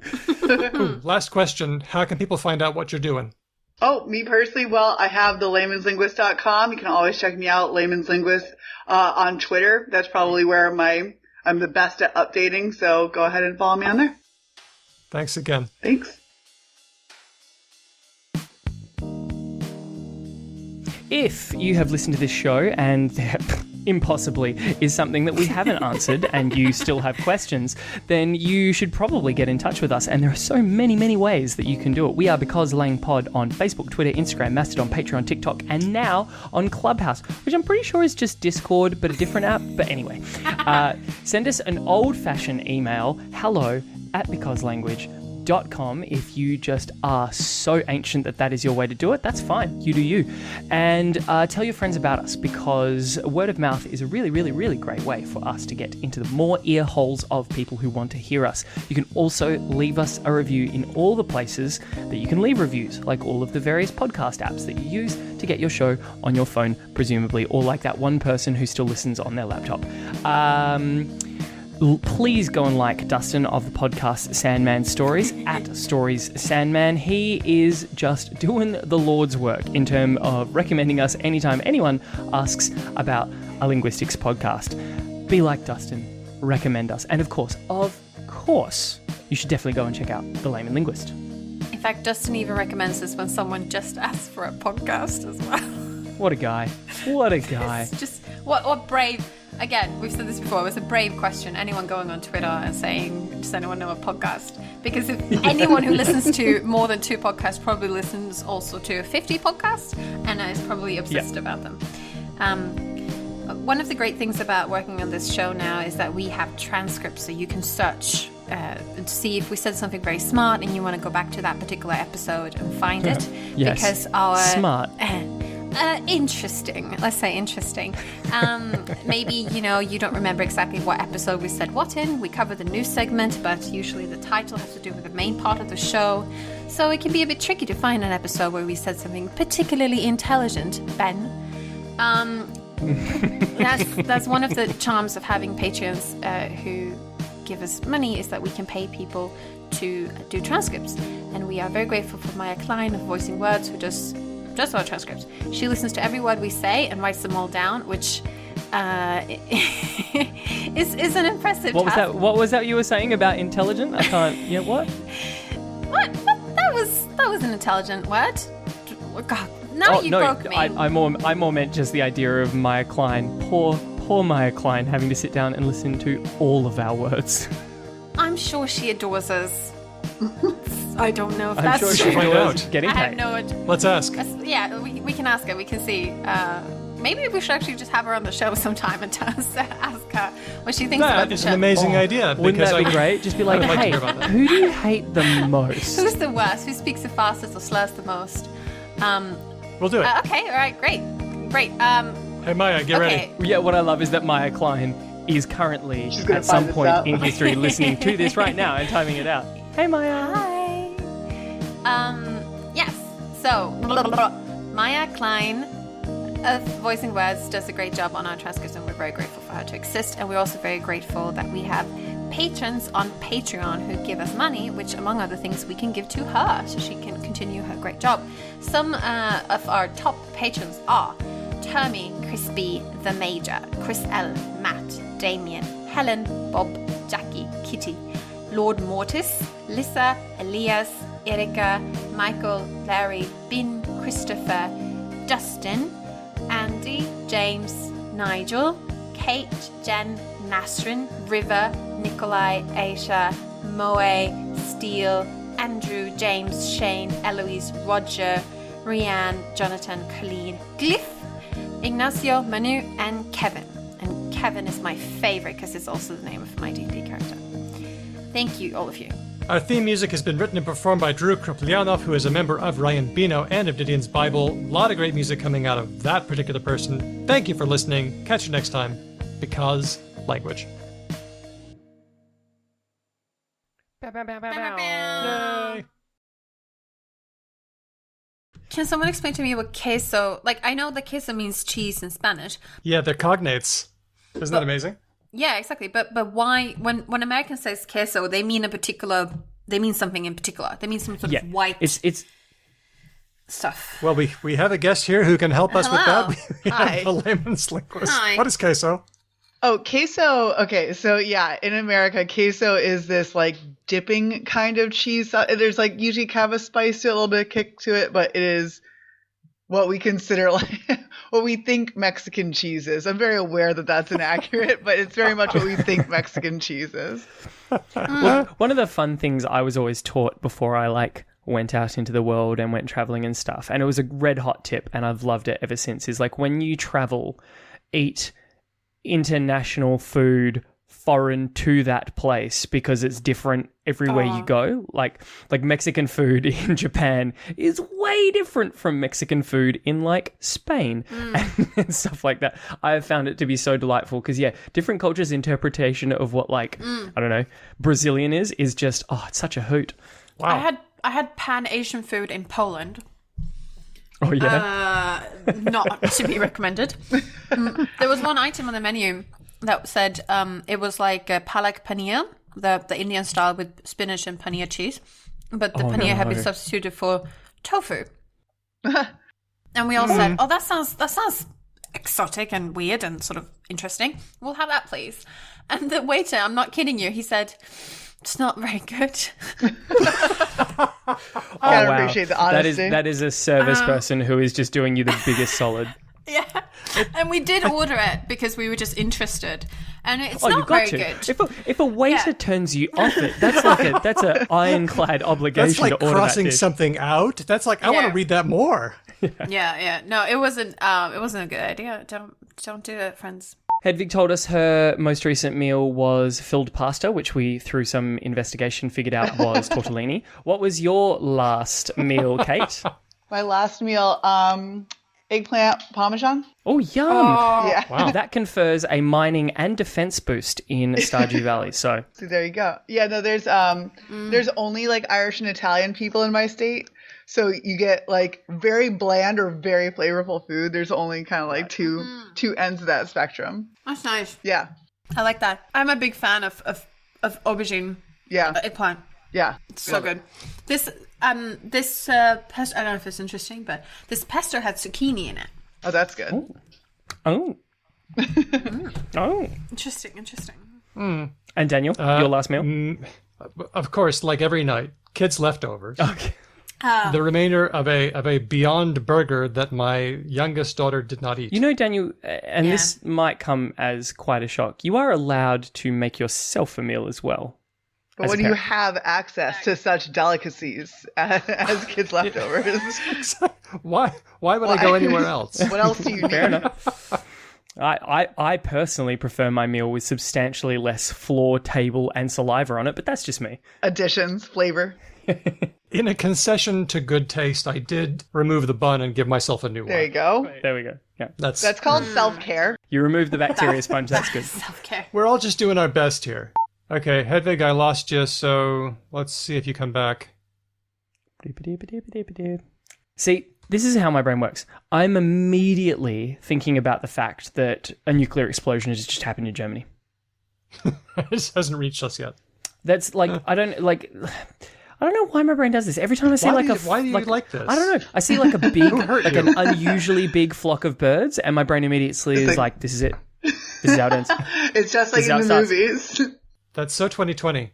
Last question. How can people find out what you're doing? Oh, me personally, well, I have the laymanslinguist.com. You can always check me out, Layman's Linguist, on Twitter. That's probably where I'm the best at updating, so go ahead and follow me on there. Thanks again. Thanks. If you have listened to this show and there impossibly is something that we haven't answered and you still have questions, then you should probably get in touch with us. And there are so many, many ways that you can do it. We are Because Lang Pod on Facebook, Twitter, Instagram, Mastodon, Patreon, TikTok, and now on Clubhouse, which I'm pretty sure is just Discord, but a different app. But anyway, send us an old-fashioned email, hello@becauselanguage.com. If you just are so ancient that is your way to do it, that's fine. You do you. And tell your friends about us, because word of mouth is a really, really, really great way for us to get into the more ear holes of people who want to hear us. You can also leave us a review in all the places that you can leave reviews, like all of the various podcast apps that you use to get your show on your phone, presumably, or like that one person who still listens on their laptop. Please go and like Dustin of the podcast Sandman Stories at Stories Sandman. He is just doing the Lord's work in terms of recommending us anytime anyone asks about a linguistics podcast. Be like Dustin, recommend us. And of course, you should definitely go and check out The Layman Linguist. In fact, Dustin even recommends this when someone just asks for a podcast as well. What a guy. What a guy. It's just, what brave... Again, we've said this before, it was a brave question. Anyone going on Twitter and saying, does anyone know a podcast? Because if anyone who listens to more than 2 podcasts probably listens also to 50 podcasts and is probably obsessed about them. One of the great things about working on this show now is that we have transcripts, so you can search to see if we said something very smart and you want to go back to that particular episode and find it. Yes. Because our... Smart. Interesting. Let's say interesting. Maybe, you don't remember exactly what episode we said what in. We cover the news segment, but usually the title has to do with the main part of the show. So it can be a bit tricky to find an episode where we said something particularly intelligent, Ben. That's one of the charms of having Patreons who give us money, is that we can pay people to do transcripts. And we are very grateful for Maya Klein of Voicing Words, who does just our transcripts. She listens to every word we say and writes them all down, which is an impressive task. What was that you were saying about intelligent? I can't. What? What? That was an intelligent word. God, now you broke me. I more meant just the idea of Maya Klein. Poor Maya Klein having to sit down and listen to all of our words. I'm sure she adores us. I don't know if I'm that's sure true. she Find out. getting I have paid. no idea. Let's ask. Yeah, we can ask her. We can see. Maybe we should actually just have her on the show sometime and ask her what she thinks about That the is show. an amazing idea. Wouldn't because that be great? Just be like, I would like to hey, hear about that. who do you hate the most? Who's the worst? Who speaks the fastest or slurs the most? We'll do it. Okay, all right, great. Hey, Maya, get ready. Yeah, what I love is that Maya Klein is currently gonna at some find this point out. in history listening to this right now and typing it out. Hey, Maya. Hi. Yes. So, Maya Klein of Voicing Words does a great job on our transcripts, and we're very grateful for her to exist. And we're also very grateful that we have patrons on Patreon who give us money, which, among other things, we can give to her so she can continue her great job. Some of our top patrons are Termy, Crispy, The Major, Chris L, Matt, Damien, Helen, Bob, Jackie, Kitty, Lord Mortis, Lissa, Elias, Erika, Michael, Larry, Bin, Christopher, Dustin, Andy, James, Nigel, Kate, Jen, Nasrin, River, Nikolai, Aisha, Moe, Steele, Andrew, James, Shane, Eloise, Roger, Rianne, Jonathan, Colleen, Glyph, Ignacio, Manu, and Kevin. And Kevin is my favorite because it's also the name of my D&D character. Thank you, all of you. Our theme music has been written and performed by Drew Kroplianov, who is a member of Ryan Bino and of Didion's Bible. A lot of great music coming out of that particular person. Thank you for listening. Catch you next time. Because language. Yay. Can someone explain to me what queso? Like, I know that queso means cheese in Spanish. Yeah, they're cognates. Isn't that amazing? Yeah, exactly. But why, when American says queso, they mean they mean something in particular. They mean some sort of white It's stuff. Well, we have a guest here who can help us with Hello. that. We Hi. have a layman's linguist. Hi. What is queso? Oh, queso. Okay, so yeah, in America, queso is this like dipping kind of cheese. There's like usually kind of a spice to it, a little bit of kick to it, but it is what we consider like what we think Mexican cheese is. I'm very aware that that's inaccurate, but it's very much what we think Mexican cheese is. Well, one of the fun things I was always taught before I like went out into the world and went traveling and stuff, and it was a red hot tip, and I've loved it ever since, is like when you travel, eat international food foreign to that place because it's different everywhere you go. Like Mexican food in Japan is way different from Mexican food in like Spain and stuff like that. I have found it to be so delightful because different cultures' interpretation of what like I don't know, Brazilian is just it's such a hoot. Wow. I had Pan-Asian food in Poland. Oh yeah. Not to be recommended. There was one item on the menu that said it was like a palak paneer, the Indian style with spinach and paneer cheese, but the paneer had been substituted for tofu. And we all said, "Oh, that sounds exotic and weird and sort of interesting. We'll have that, please." And the waiter, I'm not kidding you, he said, "It's not very good." I appreciate the honesty. That is a service person who is just doing you the biggest solid. Yeah, and we did order it because we were just interested, and it's You not got very to. good. If a waiter turns you off it, that's an ironclad obligation That's like to order crossing that dish. something out. That's like, I want to Yeah. read that more. Yeah. No, it wasn't. It wasn't a good idea. Don't do it, friends. Hedvig told us her most recent meal was filled pasta, which we, through some investigation, figured out was tortellini. What was your last meal, Kate? My last meal, eggplant parmesan. Oh, yum! Yeah. Wow. That confers a mining and defense boost in Stardew Valley. So So there you go. Yeah, no, there's only like Irish and Italian people in my state. So you get like very bland or very flavorful food. There's only kind of like two ends of that spectrum. That's nice. Yeah. I like that. I'm a big fan of aubergine Yeah. eggplant. Yeah. It's so good. This pesto, I don't know if it's interesting, but this pesto had zucchini in it. Oh, that's good. oh. Oh. Interesting. And Daniel, your last meal? Of course, like every night, kids' leftovers. Okay. The remainder of a Beyond Burger that my youngest daughter did not eat. You know, Daniel, and this might come as quite a shock, you are allowed to make yourself a meal as well. But as when a you parent. have access to such delicacies as kids' leftovers, Why would I go anywhere else? what else do you need? Fair enough. I personally prefer my meal with substantially less floor, table, and saliva on it, but that's just me. Additions, flavor. In a concession to good taste, I did remove the bun and give myself a new There you one. go. There we go. Yeah. That's Called self-care. You remove the bacteria sponge, that's good. Self-care. We're all just doing our best here. Okay, Hedvig, I lost you, so let's see if you come back. See, this is how my brain works. I'm immediately thinking about the fact that a nuclear explosion has just happened in Germany. This hasn't reached us yet. That's like, I don't know why my brain does this. Every time I see Why like do a... you- why do you like this? I don't know. I see like a big, hurt like you? an unusually big flock of birds, and my brain immediately is like, this is it. This is how it ends. It's just like This is how in it the starts. movies. That's so 2020.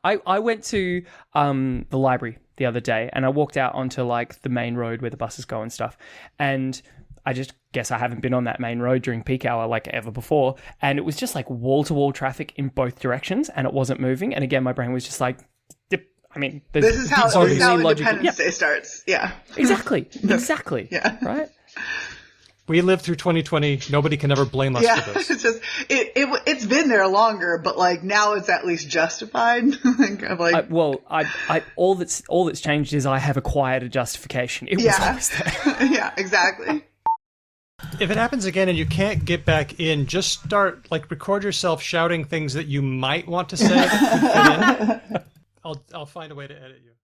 I went to the library the other day, and I walked out onto like the main road where the buses go and stuff, and I just guess I haven't been on that main road during peak hour like ever before, and it was just like wall-to-wall traffic in both directions, and it wasn't moving, and again my brain was just like, I mean, there's This is how obviously Independence Day starts. Yeah. Exactly. Yeah. Right? We lived through 2020. Nobody can ever blame us Yeah. for this. It's just it's been there longer, but like now it's at least justified. Like all that's changed is I have acquired a justification. It was yeah. always there. Yeah, exactly. If it happens again and you can't get back in, just start, like, record yourself shouting things that you might want to say. And then I'll find a way to edit you.